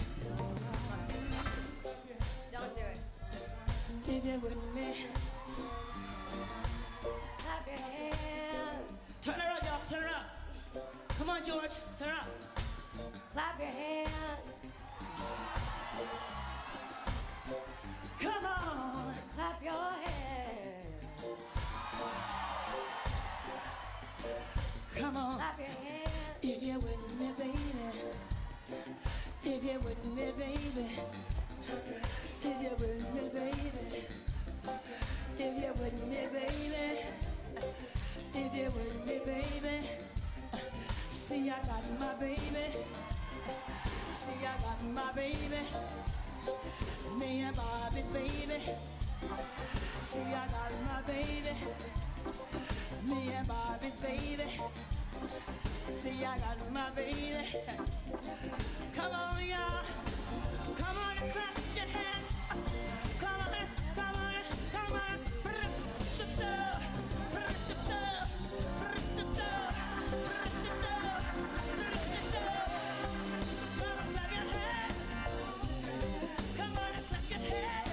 Don't do it. If you're with me, Clap your hands. turn her up, y'all, turn her up. Come on, George, turn her up. Clap your hands. Come on. Clap your hands. Come on. Clap your hands. If you're with me, baby. If you're with me, baby. If you're with me, baby. If you're with me, baby. If you're with me, baby. See, I got my baby. See, I got my baby. Me and Bobby's baby. See, I got my baby. Me and Bobby's baby. See, I got my baby. Come on, y'all. Come on and clap your hands. Come on, come on, come on. Come on and clap your hands.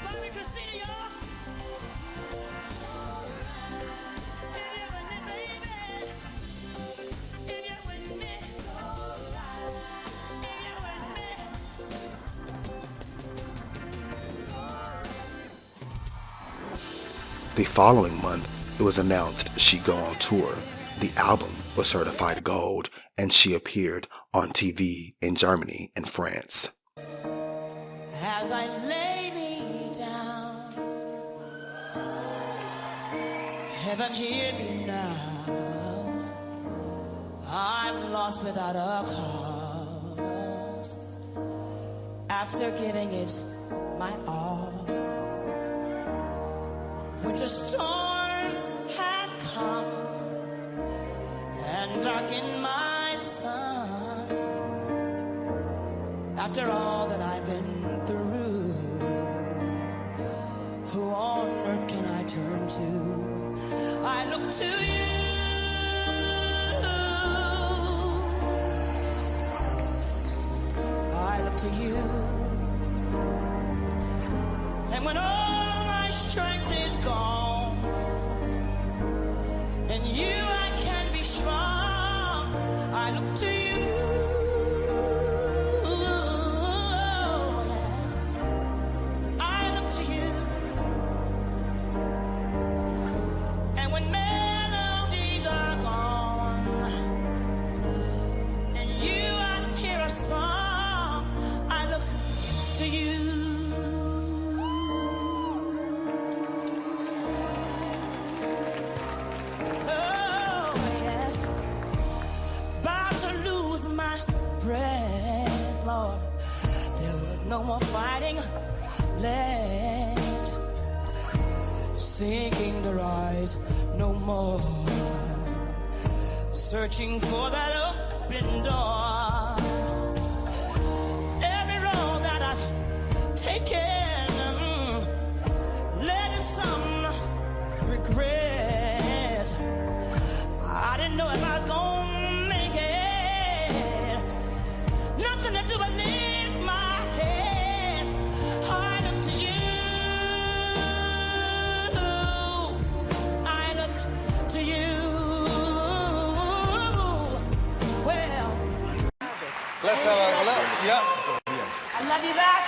Bobby, Christina, y'all. If you're with me, baby. If you're with me. If you're with me. The following month, it was announced she'd go on tour. The album was certified gold, and she appeared on TV in Germany and France. As I lay me down, heaven hear me now. I'm lost without a cause. After giving it my all, winter storms have come and darkened my sun. After all that I've been through, who on earth can I turn to? I look to you. I look to you. And when all my strength is gone, and you I can be strong, I look to you. Yes, I look to you. And when melodies are gone, and you I hear a song, I look to you. Lord, there was no more fighting left, sinking to rise no more, searching for that open door. Every road that I've taken led to some regret. I didn't know Yes, hello. Yeah. I love you back.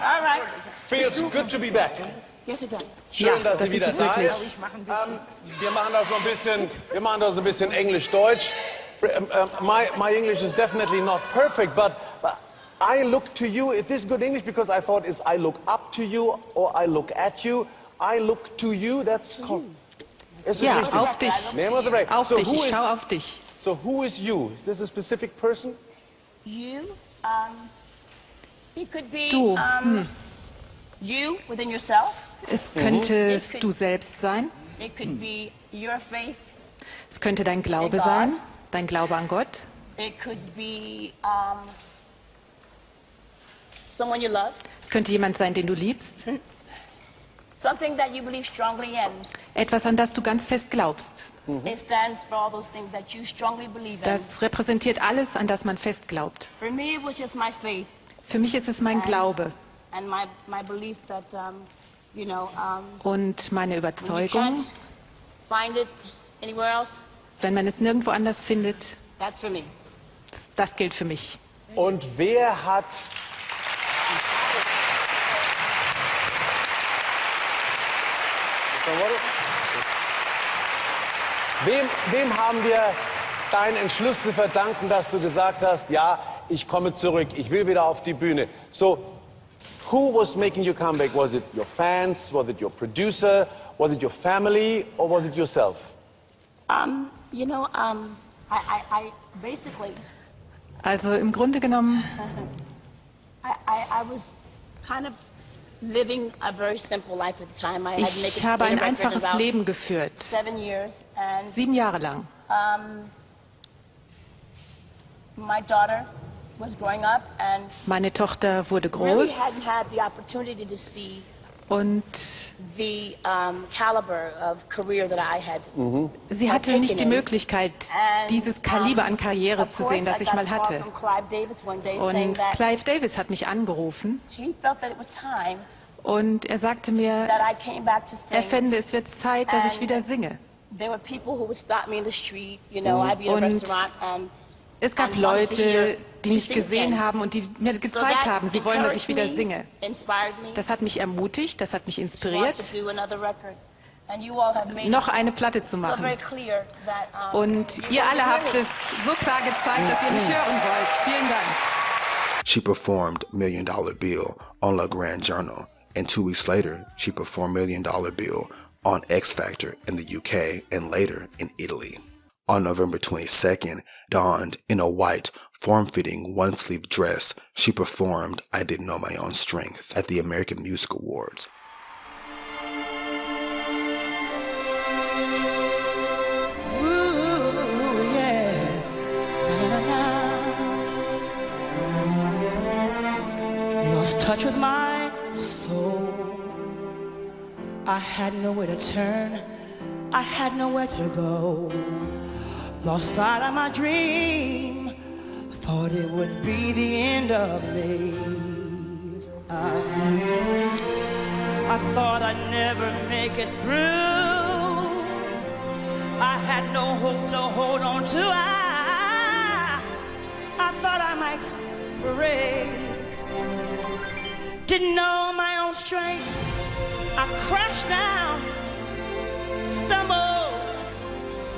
All right. Feels good to be back. Yes, it does. Schön, dass Sie wieder da ist. Wir machen das so ein bisschen Englisch-Deutsch. My English is definitely not perfect, but I look to you. Is this good English? Because I thought is I look up to you or I look at you. I look to you. That's called. Ja, auf dich. Name of the record. Auf dich, ich schaue auf dich. So who is you? Is this a specific person? You, it could be Du. you within yourself. Es könntest du selbst sein. It could be your faith. Es könnte dein Glaube God. sein, dein Glaube an Gott. It could be someone you love. Es könnte jemand sein, den du liebst. Something that you believe strongly in. Etwas, an das du ganz fest glaubst. It stands for all those things that you strongly believe in. Das repräsentiert alles, an das man fest glaubt. For me, it was just my faith Für mich ist es mein Glaube and my belief that, und meine you Überzeugung. can't find it anywhere else. Wenn man es nirgendwo anders findet, That's for me. das gilt für mich. Und wer hat Wem haben wir deinen Entschluss zu verdanken, dass du gesagt hast, ja, ich komme zurück, ich will wieder auf die Bühne? So, who was making you come back? Was it your fans? Was it your producer? Was it your family? Or was it yourself? I basically, Also im Grunde genommen, I was kind of living a very simple life at the time. I had ich habe ein made a record einfaches about Leben geführt. 7 years, and 7 Jahre lang. my daughter was growing up and Meine Tochter wurde really groß hadn't had the opportunity to see und the caliber of career that I had. sie hatte partaken nicht die in. Möglichkeit, dieses Kaliber an Karriere Of zu course, sehen, das I ich got a mal call hatte. from Clive Davis one day saying Und that Clive Davis hat mich angerufen he felt that it was time und er sagte mir, that I came back to sing. er fände, es wird Zeit, dass ich wieder singe. There were people who would stop me in the street, I'd be in a Und restaurant and es gab and wanted to hear Leute, die me mich sing gesehen again. haben und die mir So gezeigt that haben, sie wollen, dass ich wieder encouraged me, singe. inspired me Das hat mich ermutigt, das hat mich to want inspiriert, to do another record. And you all have made noch it eine Platte zu so machen. very clear that, Und you ihr want alle to hear habt it. es so klar gezeigt, dass ihr mich hören wollt. Vielen Dank. She performed $1 Million Bill on Le Grand Journal, and 2 weeks later, she performed $1 Million Bill on X Factor in the UK and later in Italy. On November 22nd, donned in a white, form-fitting one-sleeve dress, she performed I Didn't Know My Own Strength at the American Music Awards. Ooh, yeah. Lost touch with my soul. I had nowhere to turn. I had nowhere to go. Lost sight of my dream. Thought it would be the end of me. I thought I'd never make it through. I had no hope to hold on to. I thought I might break. Didn't know my own strength. I crashed down, stumbled,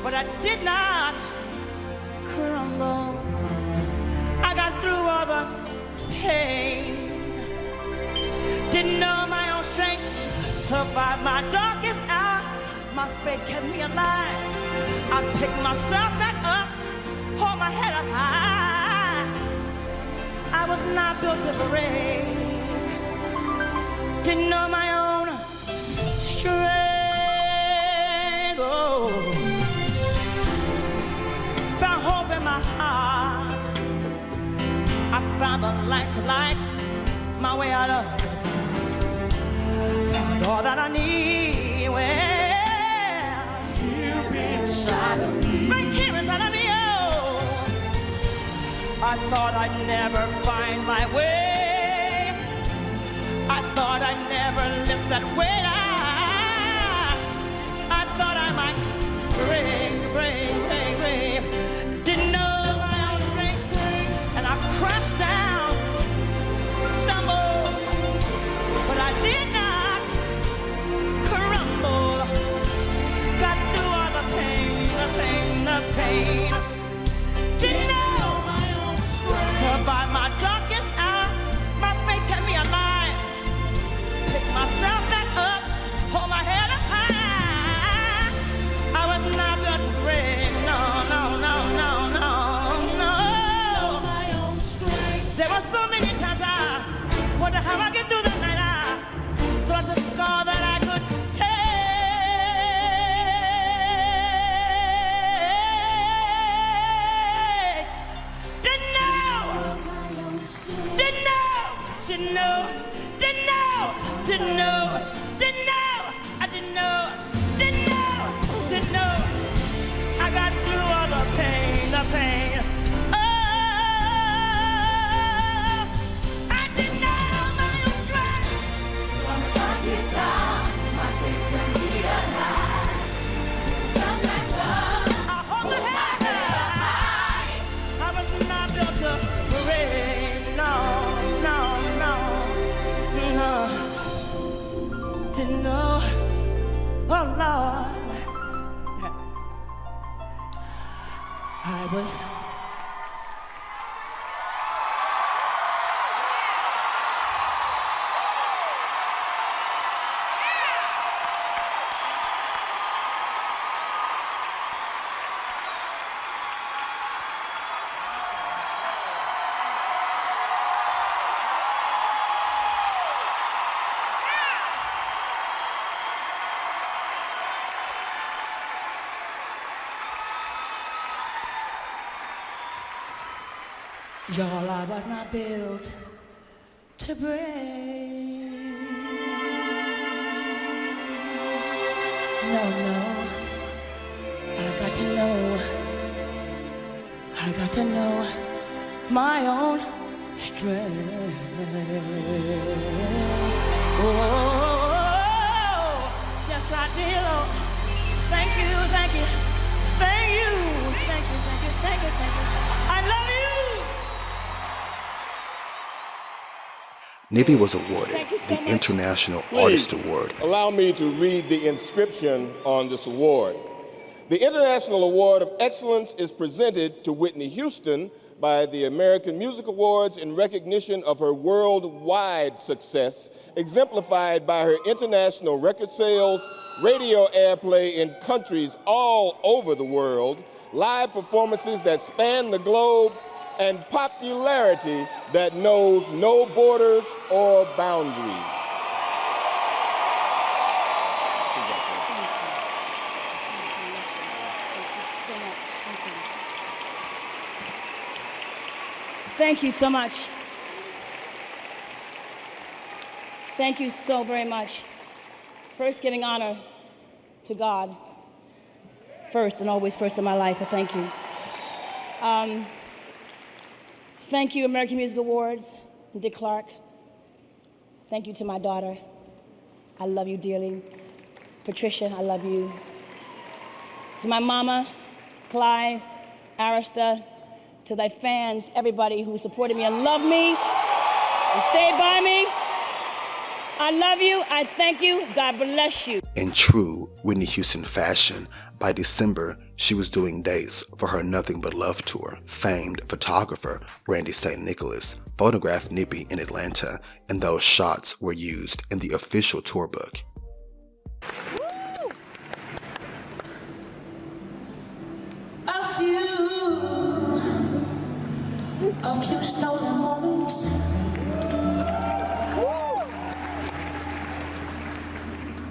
but I did not crumble. I got through all the pain. Didn't know my own strength. Survived my darkest hour. My faith kept me alive. I picked myself back up, hold my head up high. I was not built to break. Didn't know my own strength. Oh. Found hope in my heart. I found the light to light my way out of the dark. Found all that I need. Well, here inside of me. Right here inside of me. Oh, I thought I'd never find my way. I thought I'd never lift that weight. I thought I might break. Didn't know my own was y'all, I was not built to break. No, I got to know my own strength. Oh, yes I did. Oh, thank you. I love you. Nippy was awarded the International Artist Award. Allow me to read the inscription on this award. The International Award of Excellence is presented to Whitney Houston by the American Music Awards in recognition of her worldwide success, exemplified by her international record sales, radio airplay in countries all over the world, live performances that span the globe, and popularity that knows no borders or boundaries. Thank you so much. Thank you so very much. First, giving honor to God. First and always first in my life, I thank you. Thank you, American Music Awards, Dick Clark. Thank you to my daughter. I love you dearly. Patricia, I love you. To my mama, Clive, Arista, to thy fans, everybody who supported me and loved me and stayed by me. I love you, I thank you, God bless you. In true Whitney Houston fashion, by December, she was doing dates for her Nothing But Love tour. Famed photographer Randy St. Nicholas photographed Nippy in Atlanta, and those shots were used in the official tour book. A few stolen moments.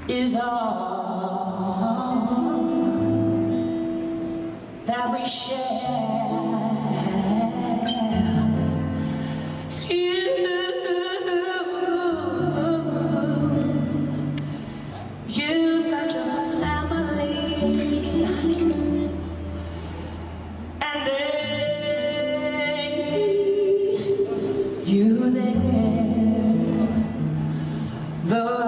Is all that we share. You've got your family, and they need you there. Though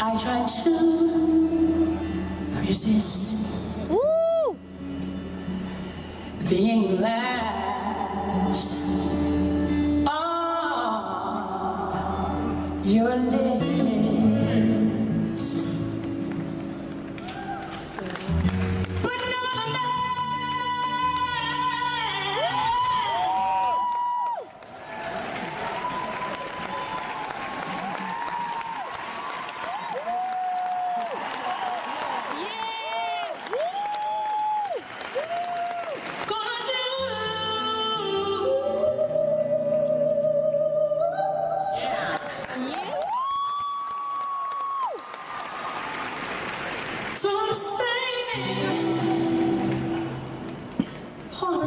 I try to resist being last on your list. But so I'm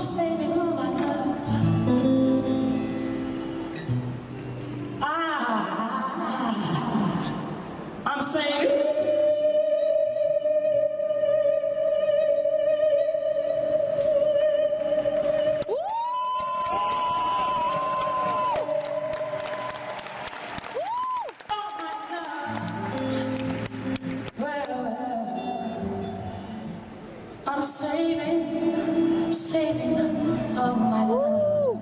saving all my love. I'm saving. I'm saving all my love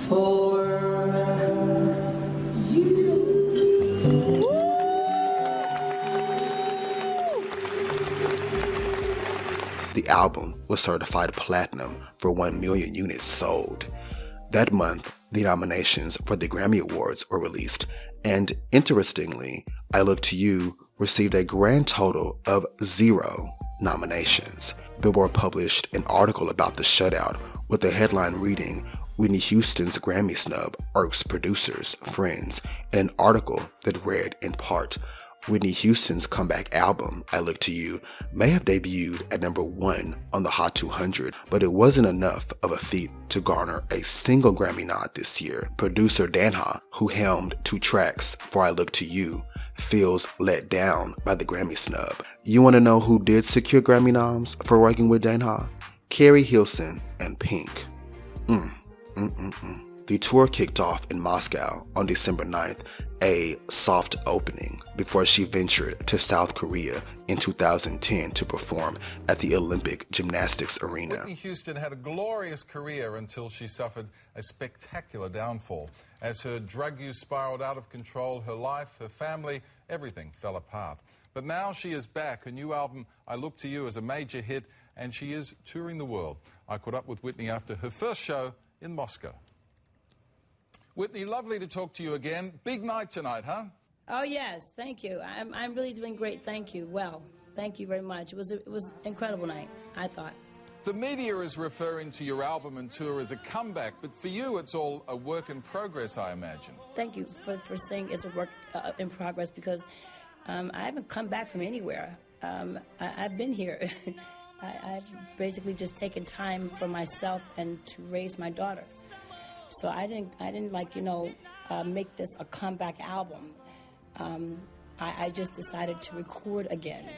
for you. The album was certified platinum for 1 million units sold. That month, the nominations for the Grammy Awards were released, and interestingly, I Look to You received a grand total of 0 nominations. Billboard published an article about the shutout with the headline reading, Whitney Houston's Grammy snub irks producers, friends, and an article that read in part, Whitney Houston's comeback album, I Look to You, may have debuted at number 1 on the Hot 200, but it wasn't enough of a feat to garner a single Grammy nod this year. Producer Danha, who helmed 2 tracks for I Look to You, feels let down by the Grammy snub. You want to know who did secure Grammy noms for working with Danha? Carrie Hilson and Pink. The tour kicked off in Moscow on December 9th, a soft opening, before she ventured to South Korea in 2010 to perform at the Olympic Gymnastics Arena. Whitney Houston had a glorious career until she suffered a spectacular downfall. As her drug use spiraled out of control, her life, her family, everything fell apart. But now she is back. Her new album, I Look to You, is a major hit, and she is touring the world. I caught up with Whitney after her first show in Moscow. Whitney, lovely to talk to you again. Big night tonight, huh? Oh yes, thank you. I'm really doing great. Thank you. Well, thank you very much. It was an incredible night, I thought. The media is referring to your album and tour as a comeback, but for you, it's all a work in progress, I imagine. Thank you for saying it's a work in progress, because I haven't come back from anywhere. I've been here. I've basically just taken time for myself and to raise my daughter. So I didn't like, make this a comeback album. I just decided to record again.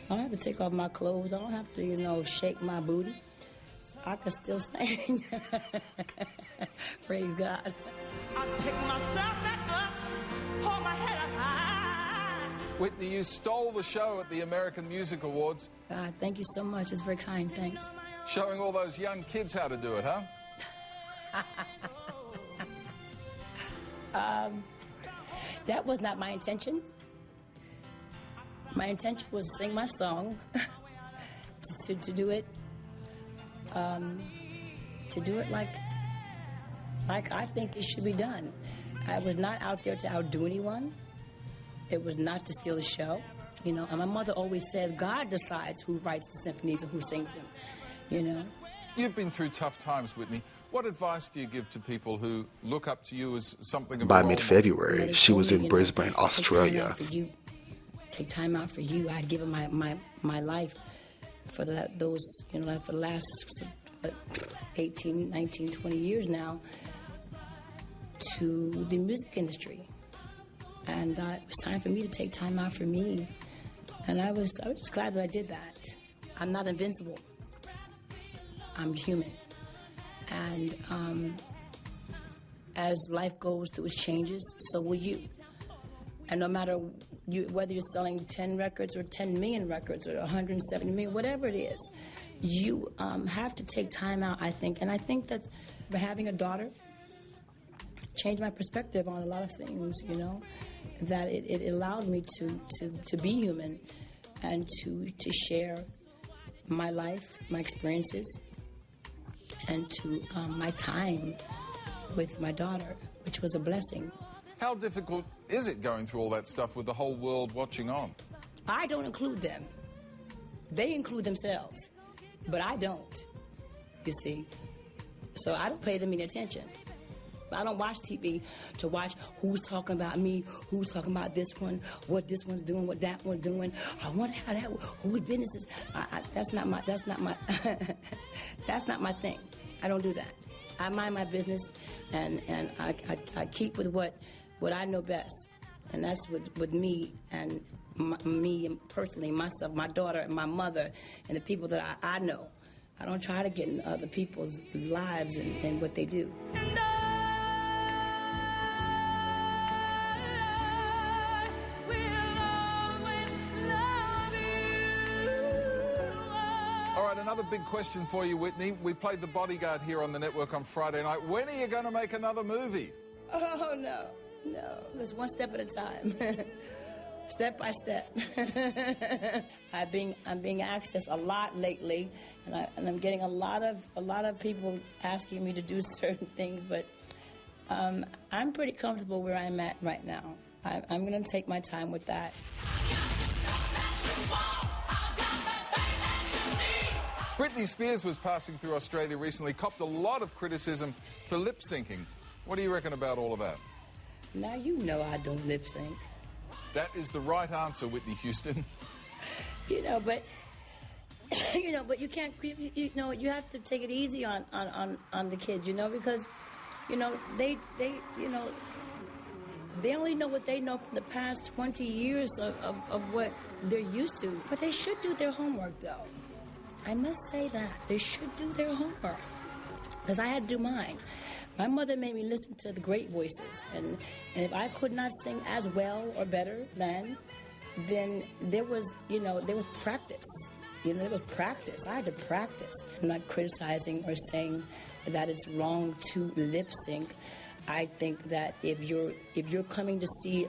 I don't have to take off my clothes. I don't have to, shake my booty. I can still sing. Praise God. I pick myself back up, hold my head up high. Whitney, you stole the show at the American Music Awards. God, thank you so much. It's very kind. Thanks. Showing all those young kids how to do it, huh? That was not my intention. My intention was to sing my song, to do it like I think it should be done. I was not out there to outdo anyone. It was not to steal the show, And my mother always says God decides who writes the symphonies and who sings them, You've been through tough times, Whitney. What advice do you give to people who look up to you as something of By a role mid-February, she was in Brisbane, Australia. Take time out for you. I'd given my life for the last 18, 19, 20 years now to the music industry. And it was time for me to take time out for me. And I was just glad that I did that. I'm not invincible. I'm human. And as life goes through its changes, so will you. And no matter whether you're selling 10 records or 10 million records or 170 million, whatever it is, you have to take time out, I think. And I think that having a daughter changed my perspective on a lot of things, that it allowed me to be human and to share my life, my experiences, and to my time with my daughter, which was a blessing. How difficult is it going through all that stuff with the whole world watching on? I don't include them. They include themselves, but I don't, you see. So I don't pay them any attention. I don't watch TV to watch who's talking about me, who's talking about this one, what this one's doing, what that one's doing. I wonder how that, who business is. That's not my that's not my thing. I don't do that. I mind my business, and I keep with what I know best, and that's with me and me personally, myself, my daughter, and my mother, and the people that I know. I don't try to get in other people's lives and what they do. Another big question for you, Whitney. We played The Bodyguard here on the network on Friday night. When are you going to make another movie? Oh, no. It's one step at a time. Step by step. I'm being asked this a lot lately, and I'm getting a lot of people asking me to do certain things, but I'm pretty comfortable where I'm at right now. I'm going to take my time with that. Britney Spears was passing through Australia recently, copped a lot of criticism for lip syncing. What do you reckon about all of that? Now you know I don't lip sync. That is the right answer, Whitney Houston. But you can't. You have to take it easy on the kids. Because they only know what they know from the past 20 years of what they're used to. But they should do their homework, though. I must say that. They should do their homework. Because I had to do mine. My mother made me listen to the great voices. And if I could not sing as well or better then there was practice. There was practice. I had to practice. I'm not criticizing or saying that it's wrong to lip sync. I think that if you're coming to see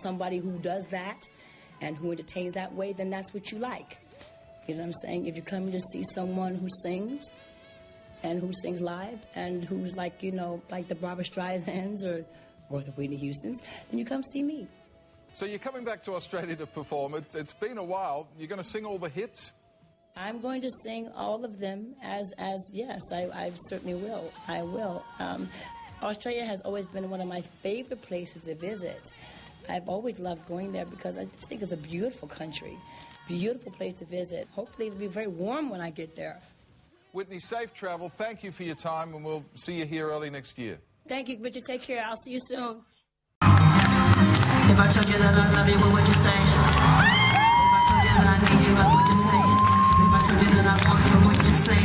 somebody who does that and who entertains that way, then that's what you like. You know what I'm saying? If you're coming to see someone who sings and who sings live and who's like the Barbra Streisands or the Whitney Houstons, then you come see me. So you're coming back to Australia to perform. It's been a while. You're going to sing all the hits? I'm going to sing all of them as yes, I certainly will. I will. Australia has always been one of my favorite places to visit. I've always loved going there because I just think it's a beautiful country, beautiful place to visit. Hopefully it'll be very warm when I get there. Whitney, safe travel. Thank you for your time, and we'll see you here early next year. Thank you, Richard. Take care. I'll see you soon. If I told you that I love you, what would you say? If I told you that I need you, what would you say? If I told you that I want you, what would you say?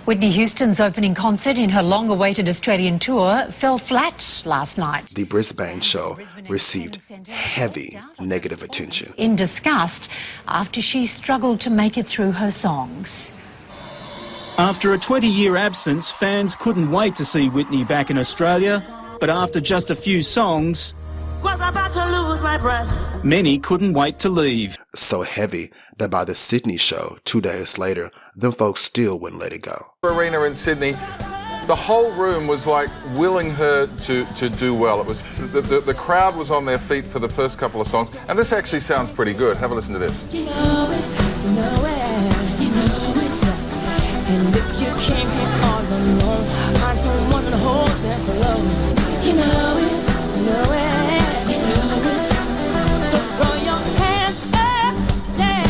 Whitney Houston's opening concert in her long-awaited Australian tour fell flat last night. The Brisbane show received heavy negative attention. In disgust after she struggled to make it through her songs. After a 20-year absence, fans couldn't wait to see Whitney back in Australia, but after just a few songs, Was about to lose my breath. Many couldn't wait to leave. So heavy that by the Sydney show 2 days later, them folks still wouldn't let it go. Arena in Sydney, the whole room was like willing her to do well. It was the crowd was on their feet for the first couple of songs, and this actually sounds pretty good. Have a listen to this. You know it, you know it, you know it. And if you came here all alone, find someone to hold that close. You know it, you know it, you know it. So throw your hands up there,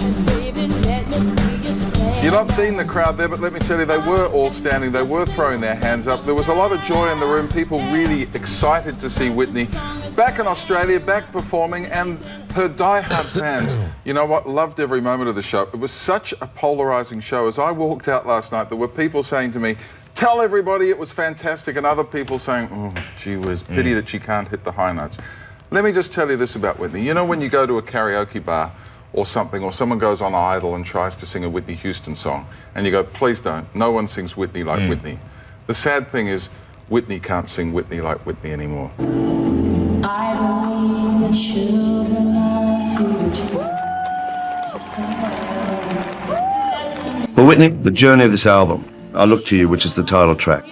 and baby, let me see you stand. You're not seeing the crowd there, but let me tell you, they were all standing. They were throwing their hands up. There was a lot of joy in the room. People really excited to see Whitney back in Australia, back performing, and her die-hard fans, you know what, loved every moment of the show. It was such a polarizing show. As I walked out last night, there were people saying to me, tell everybody it was fantastic, and other people saying, oh, gee whiz, pity that she can't hit the high notes. Let me just tell you this about Whitney. You know when you go to a karaoke bar or something, or someone goes on Idol and tries to sing a Whitney Houston song, and you go, please don't, no one sings Whitney like Whitney. The sad thing is, Whitney can't sing Whitney like Whitney anymore. I believe the children are future. Well, Whitney, the journey of this album, I Look to You, which is the title track.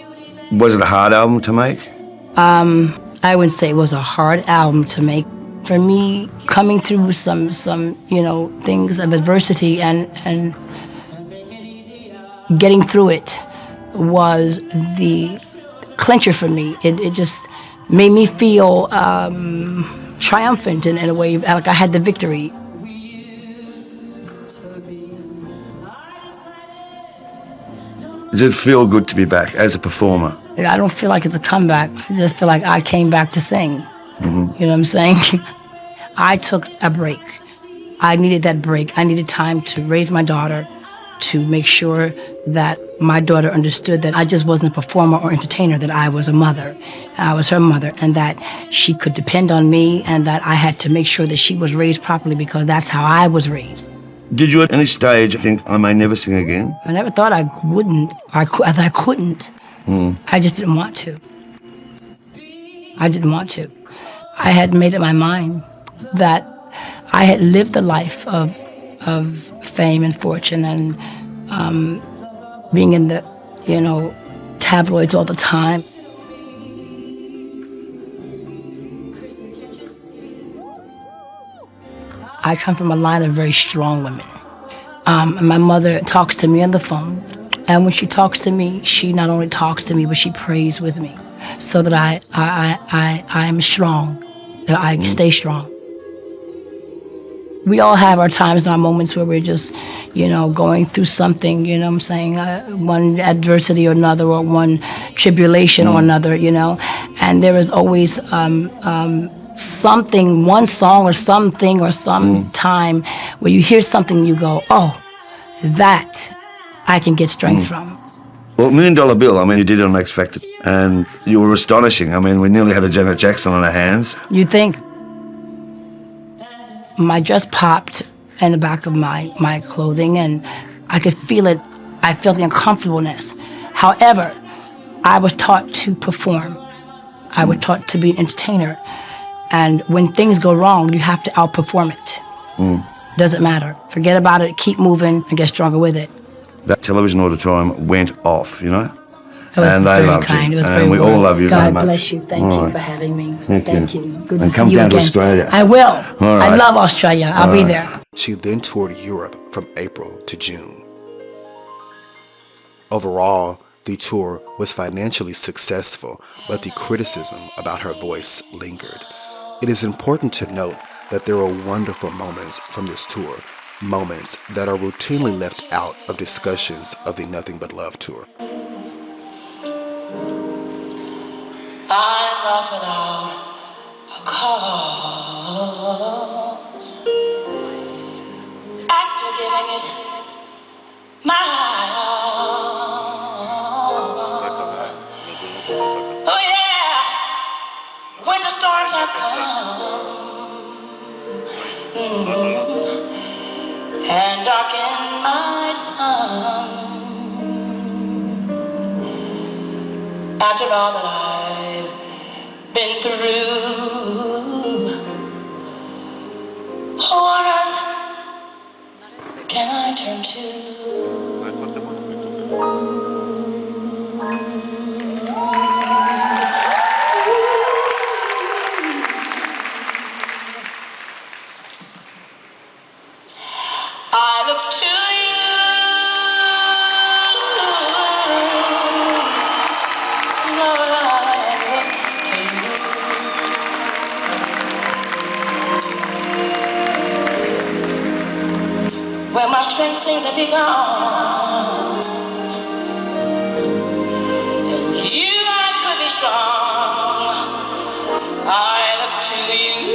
Was it a hard album to make? I wouldn't say it was a hard album to make. For me, coming through some things of adversity and getting through it was the clincher for me. It just made me feel triumphant in a way, like I had the victory. Does it feel good to be back as a performer? I don't feel like it's a comeback. I just feel like I came back to sing. You know what I'm saying? I took a break. I needed that break. I needed time to raise my daughter, to make sure that my daughter understood that I just wasn't a performer or entertainer, that I was a mother. I was her mother, and that she could depend on me, and that I had to make sure that she was raised properly because that's how I was raised. Did you at any stage think, I may never sing again? I never thought I wouldn't, I couldn't. I just didn't want to. I didn't want to. I had made up my mind that I had lived the life of fame and fortune and being in the, tabloids all the time. I come from a line of very strong women. My mother talks to me on the phone, and when she talks to me, she not only talks to me, but she prays with me, so that I am strong, that I stay strong. We all have our times and our moments where we're just, going through something, one adversity or another, or one tribulation or another, and there is always something, one song or something or some time where you hear something and you go, oh, that I can get strength from. Well, $1 Million Bill, you did it on X Factor, and you were astonishing. We nearly had a Janet Jackson on our hands. You think? My dress popped in the back of my clothing, and I could feel it. I felt the uncomfortableness. However, I was taught to perform. I was taught to be an entertainer. And when things go wrong, you have to outperform it. Doesn't matter. Forget about it, keep moving, and get stronger with it. That television auditorium went off, It was and they very loved kind. you. It was And very we warm. all love you very God much. bless you. Thank you for having me. Thank you. Good to And see come you down again. to Australia. I will. All right. I love Australia. I'll be there. She then toured Europe from April to June. Overall, the tour was financially successful, but the criticism about her voice lingered. It is important to note that there are wonderful moments from this tour, moments that are routinely left out of discussions of the Nothing But Love tour. I'm lost without a cause. After giving it my all. Oh yeah, winter storms have come and darkened my sun. After all that I've been through, who on earth can I turn to? I look to you, Lord, I look to you. When my strength seems to be gone, and you I could be strong, I look to you.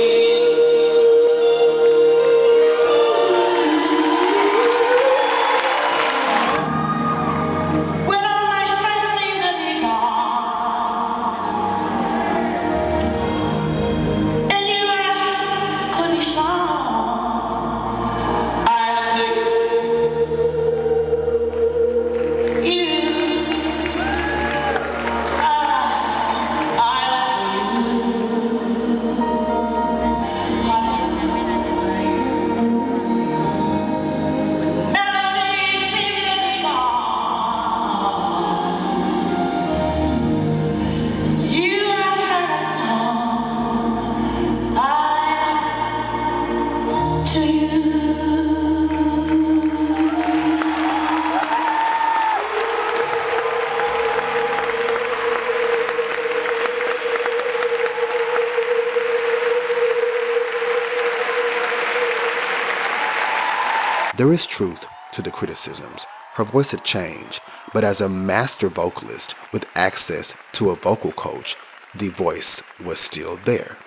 There is truth to the criticisms. Her voice had changed, but as a master vocalist with access to a vocal coach, the voice was still there.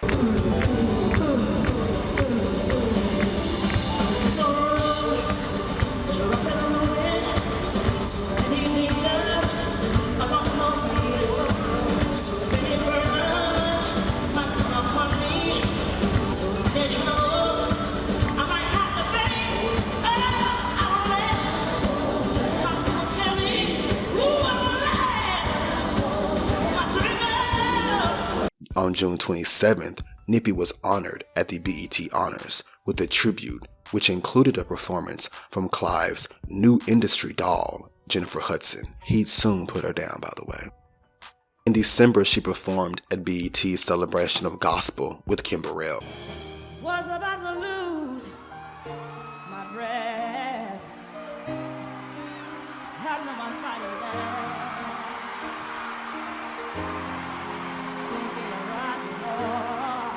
On June 27th, Nippy was honored at the BET Honors with a tribute, which included a performance from Clive's new industry doll, Jennifer Hudson. He'd soon put her down, by the way. In December, she performed at BET's Celebration of Gospel with Kim Burrell. Was about to lose my breath. Had no one fighting left. Sinking and rising more.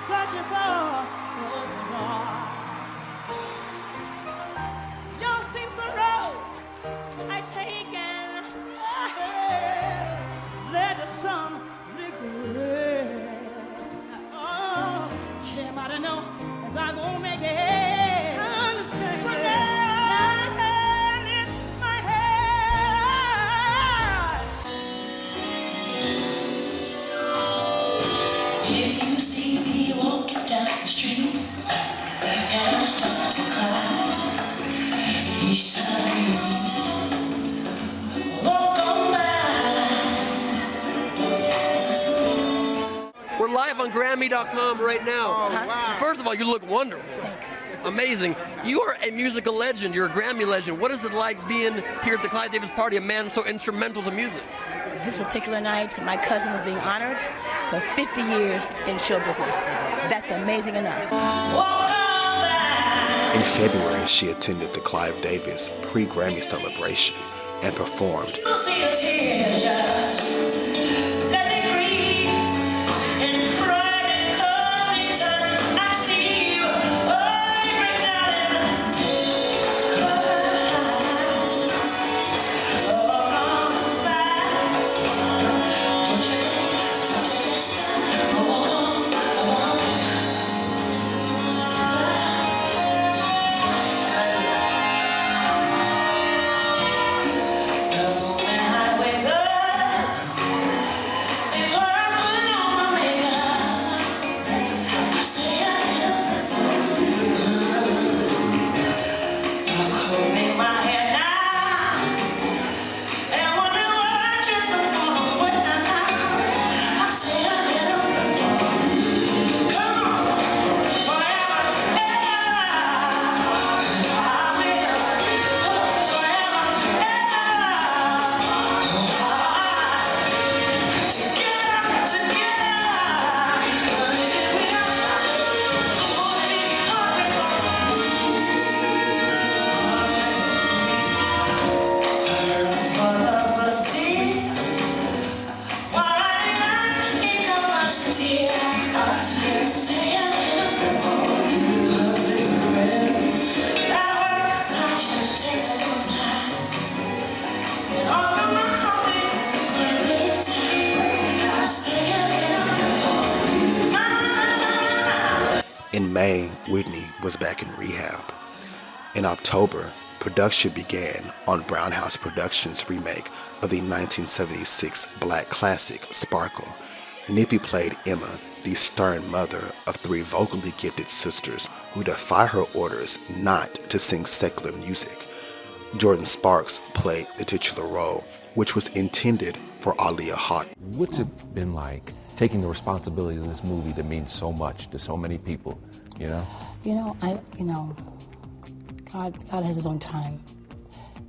Searching for the open door. Your seems a rose I taken. Led to some regrets. Oh, Kim, I don't know as I gonna make it. I understand. But now my hand in my head. If you see me walking down the street and I start to cry, each time you walk on by. We're live on Grammy.com right now. Oh, wow. First of all, you look wonderful. Thanks. Amazing. You are a musical legend. You're a Grammy legend. What is it like being here at the Clive Davis party, a man so instrumental to music? This particular night, my cousin is being honored for 50 years in show business. That's amazing enough. In February, she attended the Clive Davis Pre-Grammy celebration and performed. In May, Whitney was back in rehab. In October, production began on Brown House Productions' remake of the 1976 black classic, Sparkle. Nippy played Emma, the stern mother of three vocally gifted sisters who defy her orders not to sing secular music. Jordan Sparks played the titular role, which was intended for Aaliyah Hawt. What's it been like taking the responsibility of this movie that means so much to so many people, you know? God has his own time.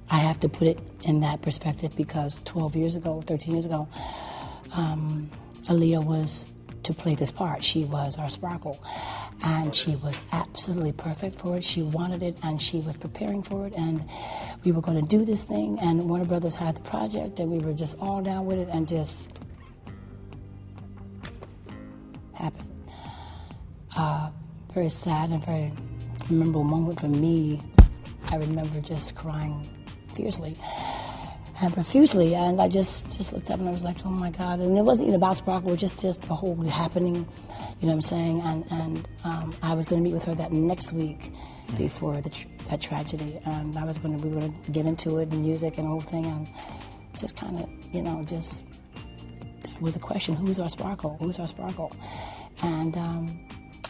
I have to put it in that perspective because 13 years ago, Aaliyah was to play this part. She was our Sparkle, and she was absolutely perfect for it. She wanted it, and she was preparing for it, and we were going to do this thing, and Warner Brothers had the project, and we were just all down with it, and just happened. Very sad and very memorable moment for me. I remember just crying fiercely and profusely, and I just looked up and I was like, oh my God. And it wasn't even about Sparkle, it was just the whole happening, you know what I'm saying? And I was going to meet with her that next week before that tragedy, and we were going to get into it, and music and the whole thing, and just kind of, you know, just, that was a question, who's our Sparkle? Who's our Sparkle? And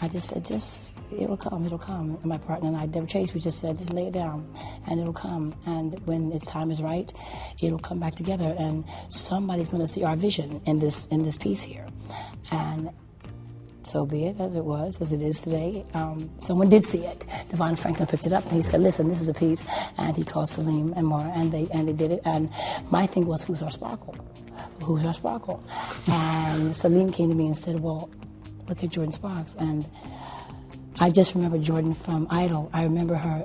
I just said, it'll come. And my partner and I, Deborah Chase, we just said, just lay it down, and it'll come. And when its time is right, it'll come back together, and somebody's going to see our vision in this piece here. And so be it, as it is today. Someone did see it. Devon Franklin picked it up, and he said, listen, this is a piece. And he called Salim and Maura, and they did it. And my thing was, who's our Sparkle? Who's our Sparkle? And Salim came to me and said, well, look at Jordan Sparks. And I just remember Jordan from Idol. I remember her,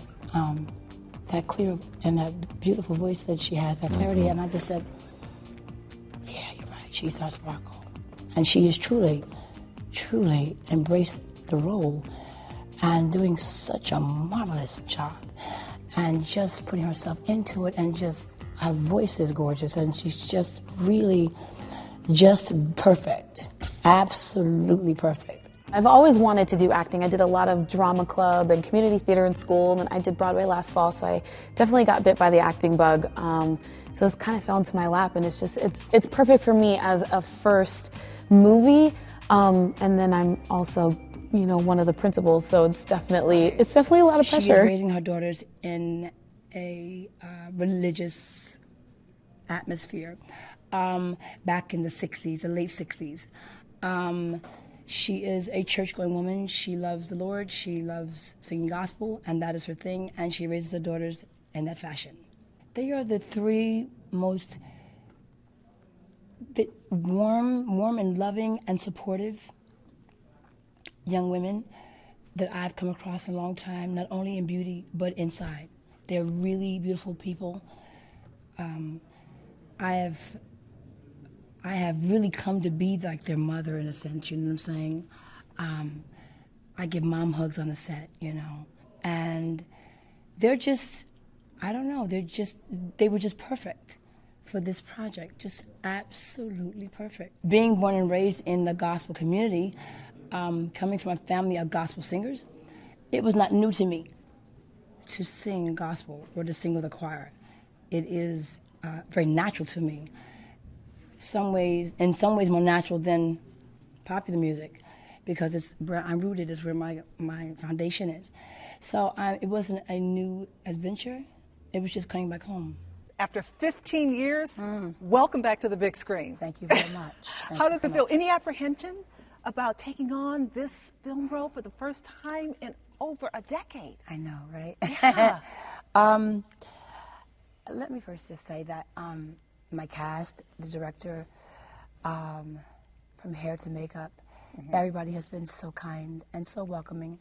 that clear and that beautiful voice that she has, that clarity. And I just said, yeah, you're right, she's our Sparkle. And she is truly embraced the role and doing such a marvelous job and just putting herself into it, and just, her voice is gorgeous, and she's just really just perfect. Absolutely perfect. I've always wanted to do acting. I did a lot of drama club and community theater in school, and then I did Broadway last fall, so I definitely got bit by the acting bug. So it kind of fell into my lap, and it's perfect for me as a first movie. And then I'm also, you know, one of the principals, so it's definitely a lot of pressure. She is raising her daughters in a religious atmosphere. Back in the 60s, the late 60s. She is a church-going woman. She loves the Lord. She loves singing gospel, and that is her thing, and she raises her daughters in that fashion. They are the three most warm and loving and supportive young women that I've come across in a long time, not only in beauty, but inside. They're really beautiful people. I have really come to be like their mother in a sense, you know what I'm saying? I give mom hugs on the set, you know, and they're just, I don't know, they were just perfect for this project, just absolutely perfect. Being born and raised in the gospel community, coming from a family of gospel singers, it was not new to me to sing gospel or to sing with a choir. It is very natural to me. In some ways more natural than popular music, because it's where I'm rooted, is where my foundation is. So it wasn't a new adventure, it was just coming back home. After 15 years, welcome back to the big screen. Thank you very much. How does it feel? Any apprehension about taking on this film role for the first time in over a decade? I know, right? Yeah. Let me first just say that my cast, the director, from hair to makeup, everybody has been so kind and so welcoming.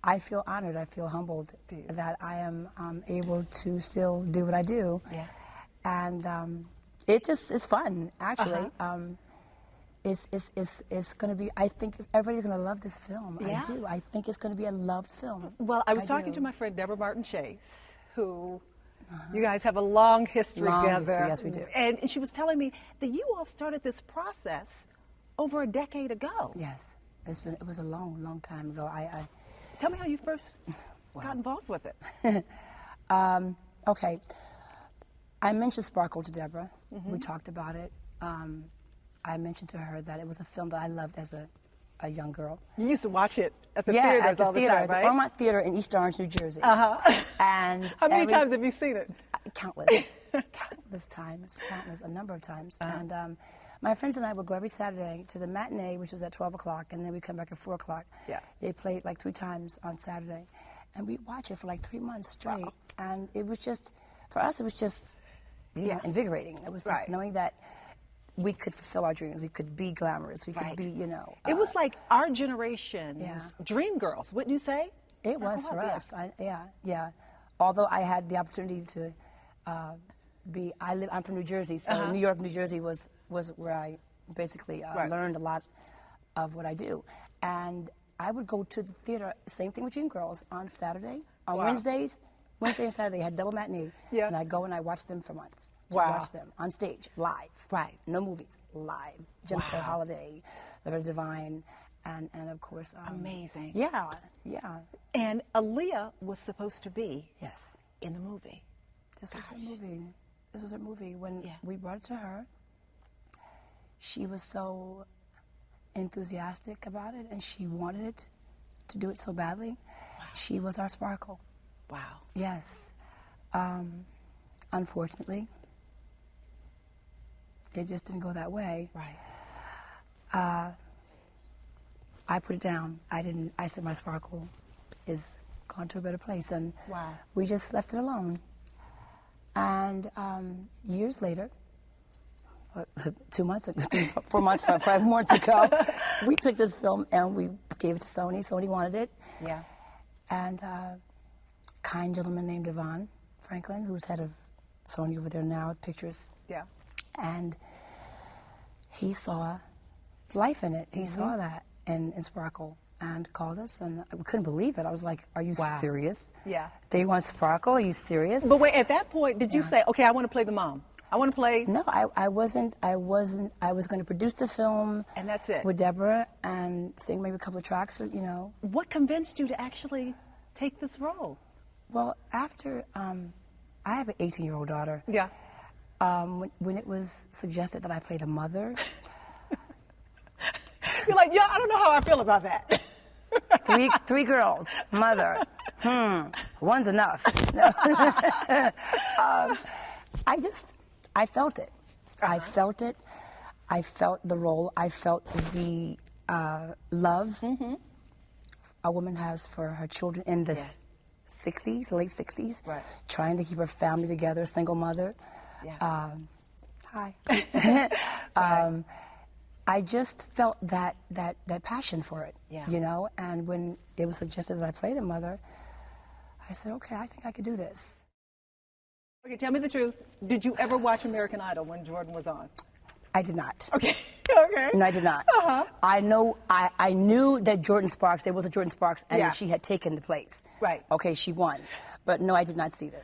I feel honored, I feel humbled that I am able to still do what I do. Yeah. And it just is fun, actually. It's going to be, I think everybody's going to love this film. Yeah. I do. I think it's going to be a loved film. Well, I was talking to my friend Deborah Martin Chase, who you guys have a long history together. Yes, we do. And she was telling me that you all started this process over a decade ago. Yes. It was a long time ago. Tell me how you first got involved with it. Okay. I mentioned Sparkle to Deborah. We talked about it. I mentioned to her that it was a film that I loved as a young girl. You used to watch it at the theaters all the time, right? At the Ormont Theater in East Orange, New Jersey. And how many times have you seen it? Countless. A number of times. And my friends and I would go every Saturday to the matinee, which was at 12 o'clock, and then we'd come back at 4 o'clock. Yeah. They played like 3 times on Saturday. And we'd watch it for like 3 months straight. Wow. And it was just, for us, it was just invigorating. It was just knowing that we could fulfill our dreams. We could be glamorous. We could be, you know. It was like our generation's dream girls, wouldn't you say? It was for us. Yeah. Although I had the opportunity to I'm from New Jersey, so New York, New Jersey was where I basically learned a lot of what I do. And I would go to the theater, same thing with Dream Girls, on Saturday, on Wow. Wednesday and Saturday, they had double matinee. Yeah. And I go and I watch them for months. Just Wow. watch them on stage, live. Right. No movies, live. Jennifer Wow. Holliday, Loretta Devine, and of course. Amazing. Yeah, yeah. And Aaliyah was supposed to be Yes. in the movie. This was her movie. This was her movie. When we brought it to her, she was so enthusiastic about it, and she wanted it to do it so badly. Wow. She was our sparkle. Wow. Yes. Unfortunately, it just didn't go that way. Right. I put it down. I said my sparkle is gone to a better place, and Wow. we just left it alone. And years later, 2 months ago, 4 months, 5 months ago, we took this film and we gave it to Sony. Sony wanted it. Yeah. And a kind gentleman named Yvonne Franklin, who's head of Sony over there now with pictures. Yeah. And he saw life in it. He saw that in Sparkle and called us, and we couldn't believe it. I was like, are you Wow. serious? Yeah. They want Sparkle? Are you serious? But wait, at that point, did you say, okay, I want to play the mom? I want to play... No, I wasn't. I was going to produce the film. And that's it. With Deborah and sing maybe a couple of tracks, you know. What convinced you to actually take this role? Well, after, I have an 18-year-old daughter. Yeah. When it was suggested that I play the mother. You're like, yeah, I don't know how I feel about that. Three girls, mother. One's enough. I felt it. I felt it. I felt the role. I felt the love a woman has for her children in the 60s, late 60s, right. Trying to keep her family together, single mother. Yeah. Hi. I just felt that passion for it, Yeah. you know. And when it was suggested that I play the mother, I said, okay, I think I could do this. Okay, tell me the truth. Did you ever watch American Idol when Jordan was on? I did not. Okay. Okay. No, I did not. Uh-huh. I knew that Jordan Sparks, there was a Jordan Sparks, and Yeah. she had taken the place. Right. Okay, she won. But no, I did not see the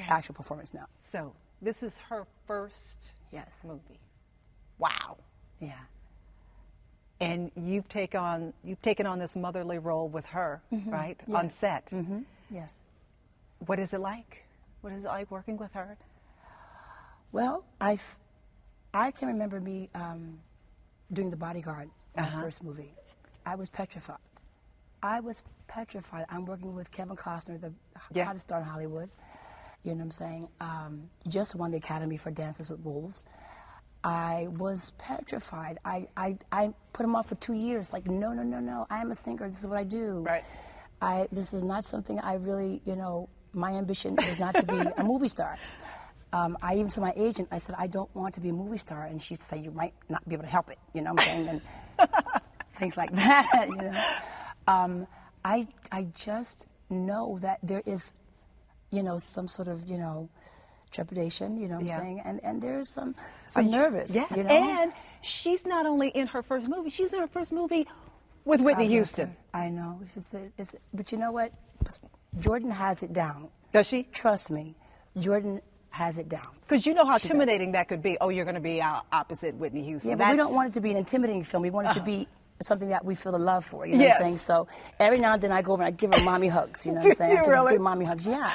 actual performance now. So, this is her first movie. Wow. Yeah. And you've taken on this motherly role with her, right? Yes. On set. Yes. What is it like? What is it like working with her? Well, I can remember me doing The Bodyguard, my first movie. I was petrified. I'm working with Kevin Costner, the hottest star in Hollywood. You know what I'm saying? Just won the Academy for Dances with Wolves. I was petrified. I put him off for 2 years. Like, no. I am a singer. This is what I do. Right. This is not something I really, you know, my ambition is not to be a movie star. I even told my agent, I said, I don't want to be a movie star. And she'd say, you might not be able to help it. You know what I'm saying? And things like that, you know. I just know that there is, you know, some sort of, you know, trepidation, you know what I'm saying? And there's some, I'm nervous, Yes, you know? and she's not only in her first movie, she's in her first movie with Whitney Houston. I know. But you know what? Jordan has it down. Does she? Trust me. Jordan has it down. Because you know how She intimidating that could be. Oh, you're going to be opposite Whitney Houston. Yeah, but we don't want it to be an intimidating film. We want it to be something that we feel the love for, you know Yes. what I'm saying? So every now and then I go over and I give her mommy hugs, you know what I'm saying? You really? Give mommy hugs, yeah.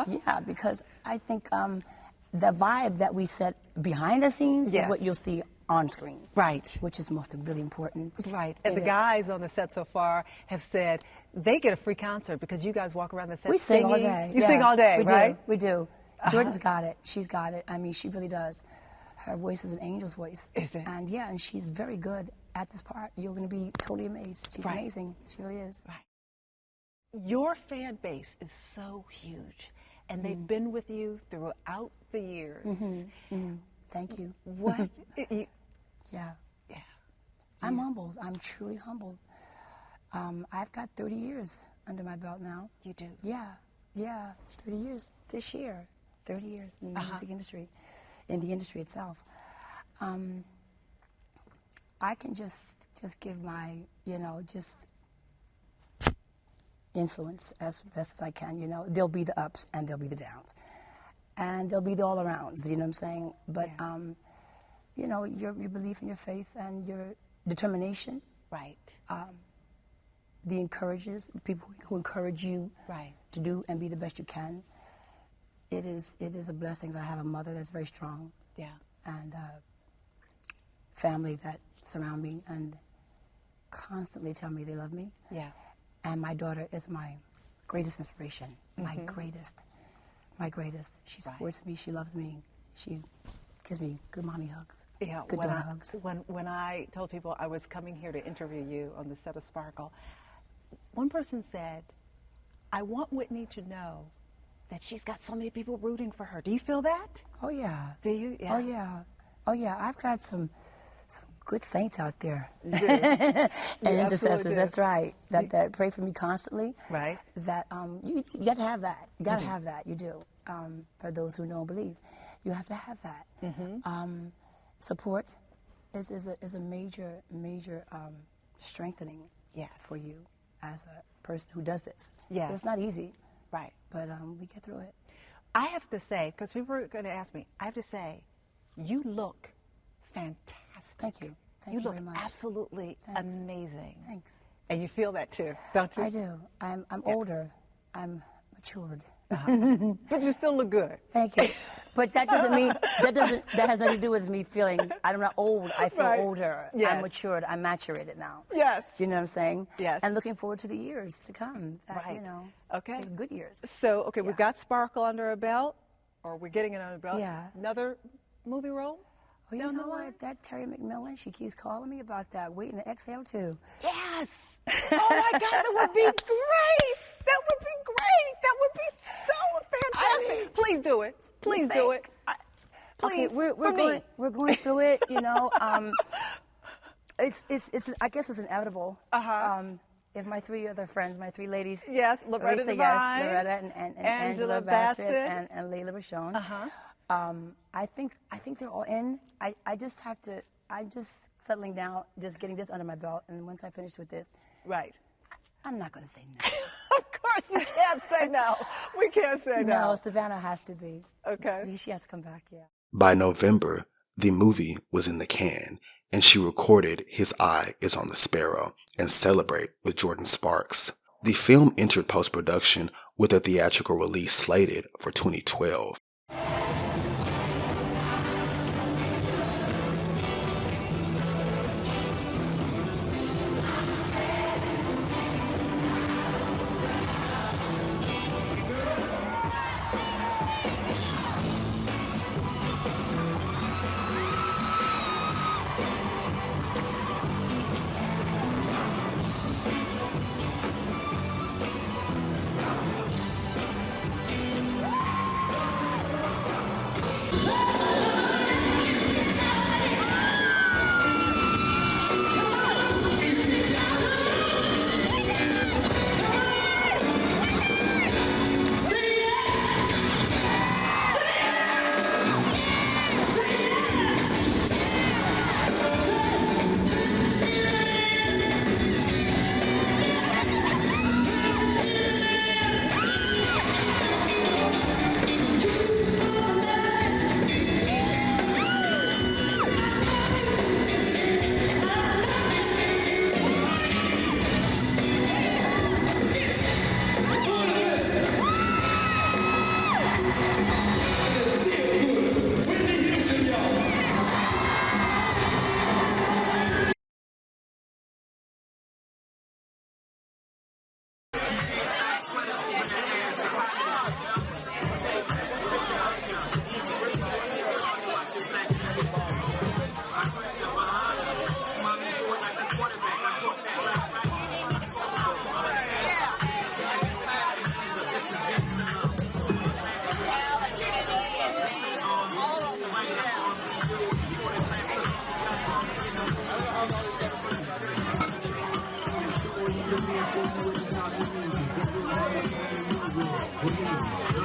Yeah, because I think the vibe that we set behind the scenes Yes. is what you'll see on screen. Right. Which is most really important. Right. And It the is. guys on the set so far have said they get a free concert because you guys walk around the set We sing singing. all day. You yeah. sing all day, we right? We do. Jordan's got it. She's got it. I mean, she really does. Her voice is an angel's voice. Is it? And yeah, and she's very good at this part. You're going to be totally amazed. She's Right. amazing. She really is. Right. Your fan base is so huge, and they've been with you throughout the years. Thank you. What? Yeah. Yeah. I'm humbled. I'm truly humbled. I've got 30 years under my belt now. You do? Yeah. 30 years this year. 30 years in the music industry, in the industry itself. I can just give my, you know, just influence as best as I can. You know, there'll be the ups and there'll be the downs, and there'll be the all arounds. You know what I'm saying? But you know, your belief in your faith and your determination. Right. The encourages people who encourage you to do and be the best you can. It is a blessing that I have a mother that's very strong. Yeah. And family that surround me and constantly tell me they love me. Yeah. And my daughter is my greatest inspiration. My greatest. She supports me. She loves me. She gives me good mommy hugs. Yeah. Good daughter hugs. When I told people I was coming here to interview you on the set of Sparkle, one person said, "I want Whitney to know that she's got so many people rooting for her." Do you feel that? Oh yeah. Do you? Yeah. Oh yeah. Oh yeah. I've got some good saints out there. You do. And You intercessors. absolutely do. That's right. That pray for me constantly. Right. That you got to have that. You got to have that. You do. For those who know and believe, you have to have that. Support is a major strengthening for you as a person who does this. Yes. It's not easy. Right. But we get through it. I have to say, because people are going to ask me, I have to say, you look fantastic. Thank you. Thank you you look very much. absolutely amazing. Thanks. And you feel that too, don't you? I do. I'm older. I'm matured. But you still look good. Thank you. But that doesn't mean that has nothing to do with me feeling I'm not old. I feel older. Yes. I'm matured. I'm maturated now. Yes. You know what I'm saying? Yes. And looking forward to the years to come. That, Right. You know. Okay. Those good years. So, okay, we've got Sparkle under our belt, or we're getting it under our belt. Yeah. Another movie role? Oh, you know what? That Terry McMillan, she keeps calling me about that. Waiting to exhale too. Yes. Oh my God, that would be great. That would be great. That would be so fantastic. Please do it. Please do it. Please. Okay, we're going through it. You know, it's I guess it's inevitable. If my three other friends, my three ladies, yes, Loretta say Devine, yes, Loretta and Angela Bassett and Layla Vachon. I think they're all in. I'm just settling down, just getting this under my belt, and once I finish with this, I'm not going to say no. Of course you can't say no. We can't say no. No, Savannah has to be. Okay. She has to come back, yeah. By November, the movie was in the can, and she recorded His Eye is on the Sparrow and Celebrate with Jordan Sparks. The film entered post-production with a theatrical release slated for 2012.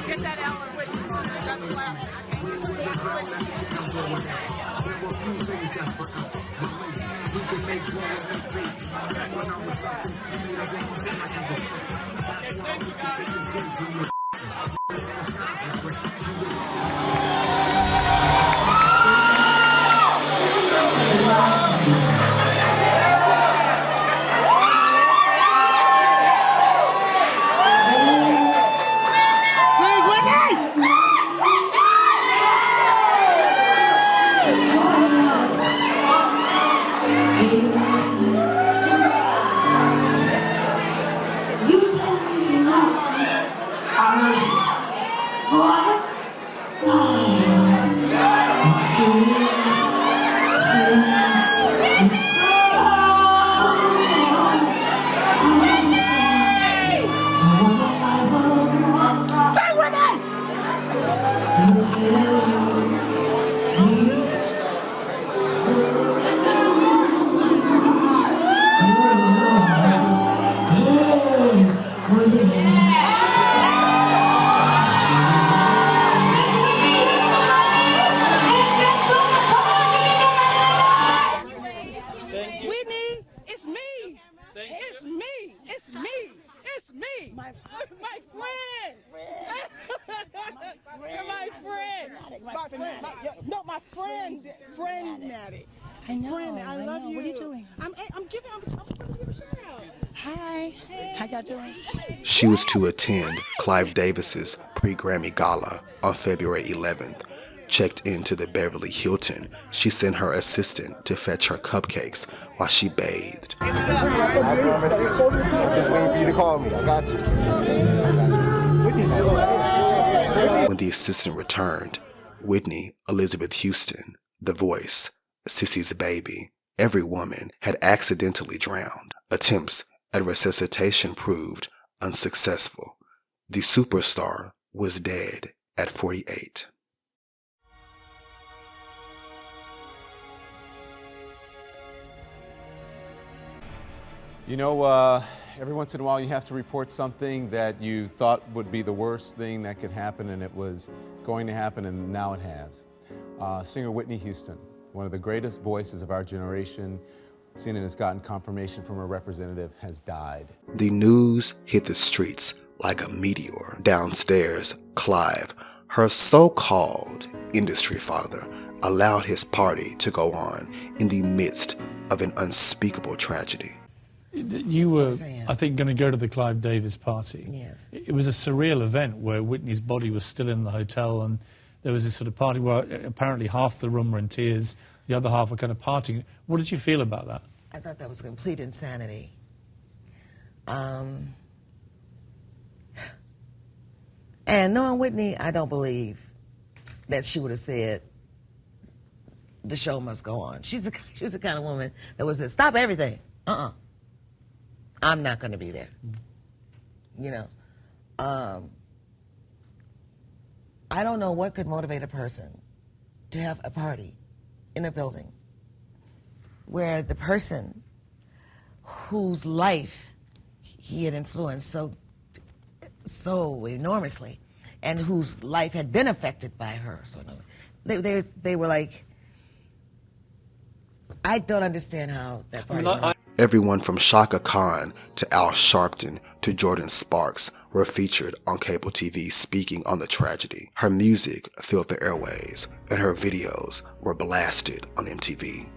Get that Ellen Whitney. That's the last one. Whitney, it's me. It's me. It's me. It's me. My friend. You're my friend. My friend. My friend. Friend Maddie. I know. Friend, I love you. What are you doing? I'm gonna give a shout out. Hi. How y'all doing? She was to attend Clive Davis's Pre-Grammy Gala on February 11th. Checked into the Beverly Hilton, she sent her assistant to fetch her cupcakes while she bathed. I promise you. I'm just waiting for you to call me. I got you. When the assistant returned, Whitney Elizabeth Houston, the voice, Sissy's baby, every woman had accidentally drowned. Attempts at resuscitation proved unsuccessful. The superstar was dead at 48. You know, every once in a while you have to report something that you thought would be the worst thing that could happen, and it was going to happen, and now it has. Singer Whitney Houston, one of the greatest voices of our generation, CNN has gotten confirmation from her representative, has died. The news hit the streets like a meteor. Downstairs, Clive, her so-called industry father, allowed his party to go on in the midst of an unspeakable tragedy. You were, I think, going to go to the Clive Davis party. Yes. It was a surreal event where Whitney's body was still in the hotel, and there was this sort of party where apparently half the room were in tears, the other half were kind of partying. What did you feel about that? I thought that was complete insanity. And knowing Whitney, I don't believe that she would have said, the show must go on. She was the kind of woman that would say, stop everything. I'm not going to be there. You know, I don't know what could motivate a person to have a party in a building where the person whose life he had influenced so enormously and whose life had been affected by her. So they were like, I don't understand how that party Everyone from Shaka Khan to Al Sharpton to Jordan Sparks were featured on cable TV speaking on the tragedy. Her music filled the airways, and her videos were blasted on MTV.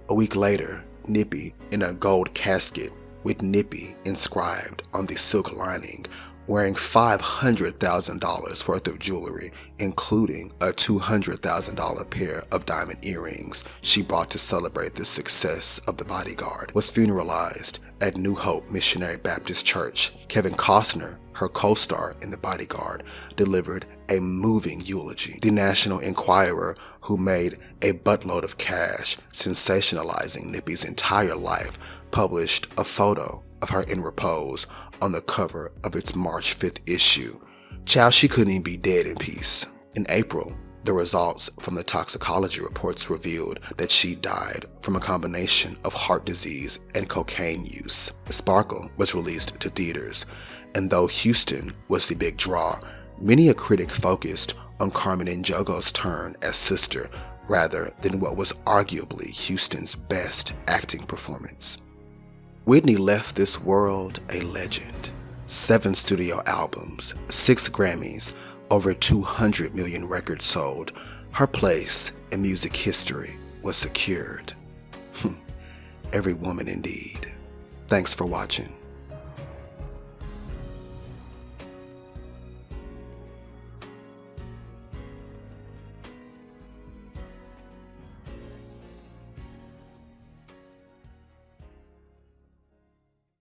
A week later, Nippy, in a gold casket with Nippy inscribed on the silk lining, wearing $500,000 worth of jewelry, including a $200,000 pair of diamond earrings she bought to celebrate the success of The Bodyguard, was funeralized at New Hope Missionary Baptist Church. Kevin Costner, her co-star in The Bodyguard, delivered a moving eulogy. The National Enquirer, who made a buttload of cash sensationalizing Nippy's entire life, published a photo of her in repose on the cover of its March 5th issue. Child, she couldn't even be dead in peace. In April, the results from the toxicology reports revealed that she died from a combination of heart disease and cocaine use. Sparkle was released to theaters, and though Houston was the big draw, many a critic focused on Carmen Ejogo's turn as sister rather than what was arguably Houston's best acting performance. Whitney left this world a legend. 7 studio albums, 6 Grammys, over 200 million records sold. Her place in music history was secured. Every woman indeed. Thanks for watching.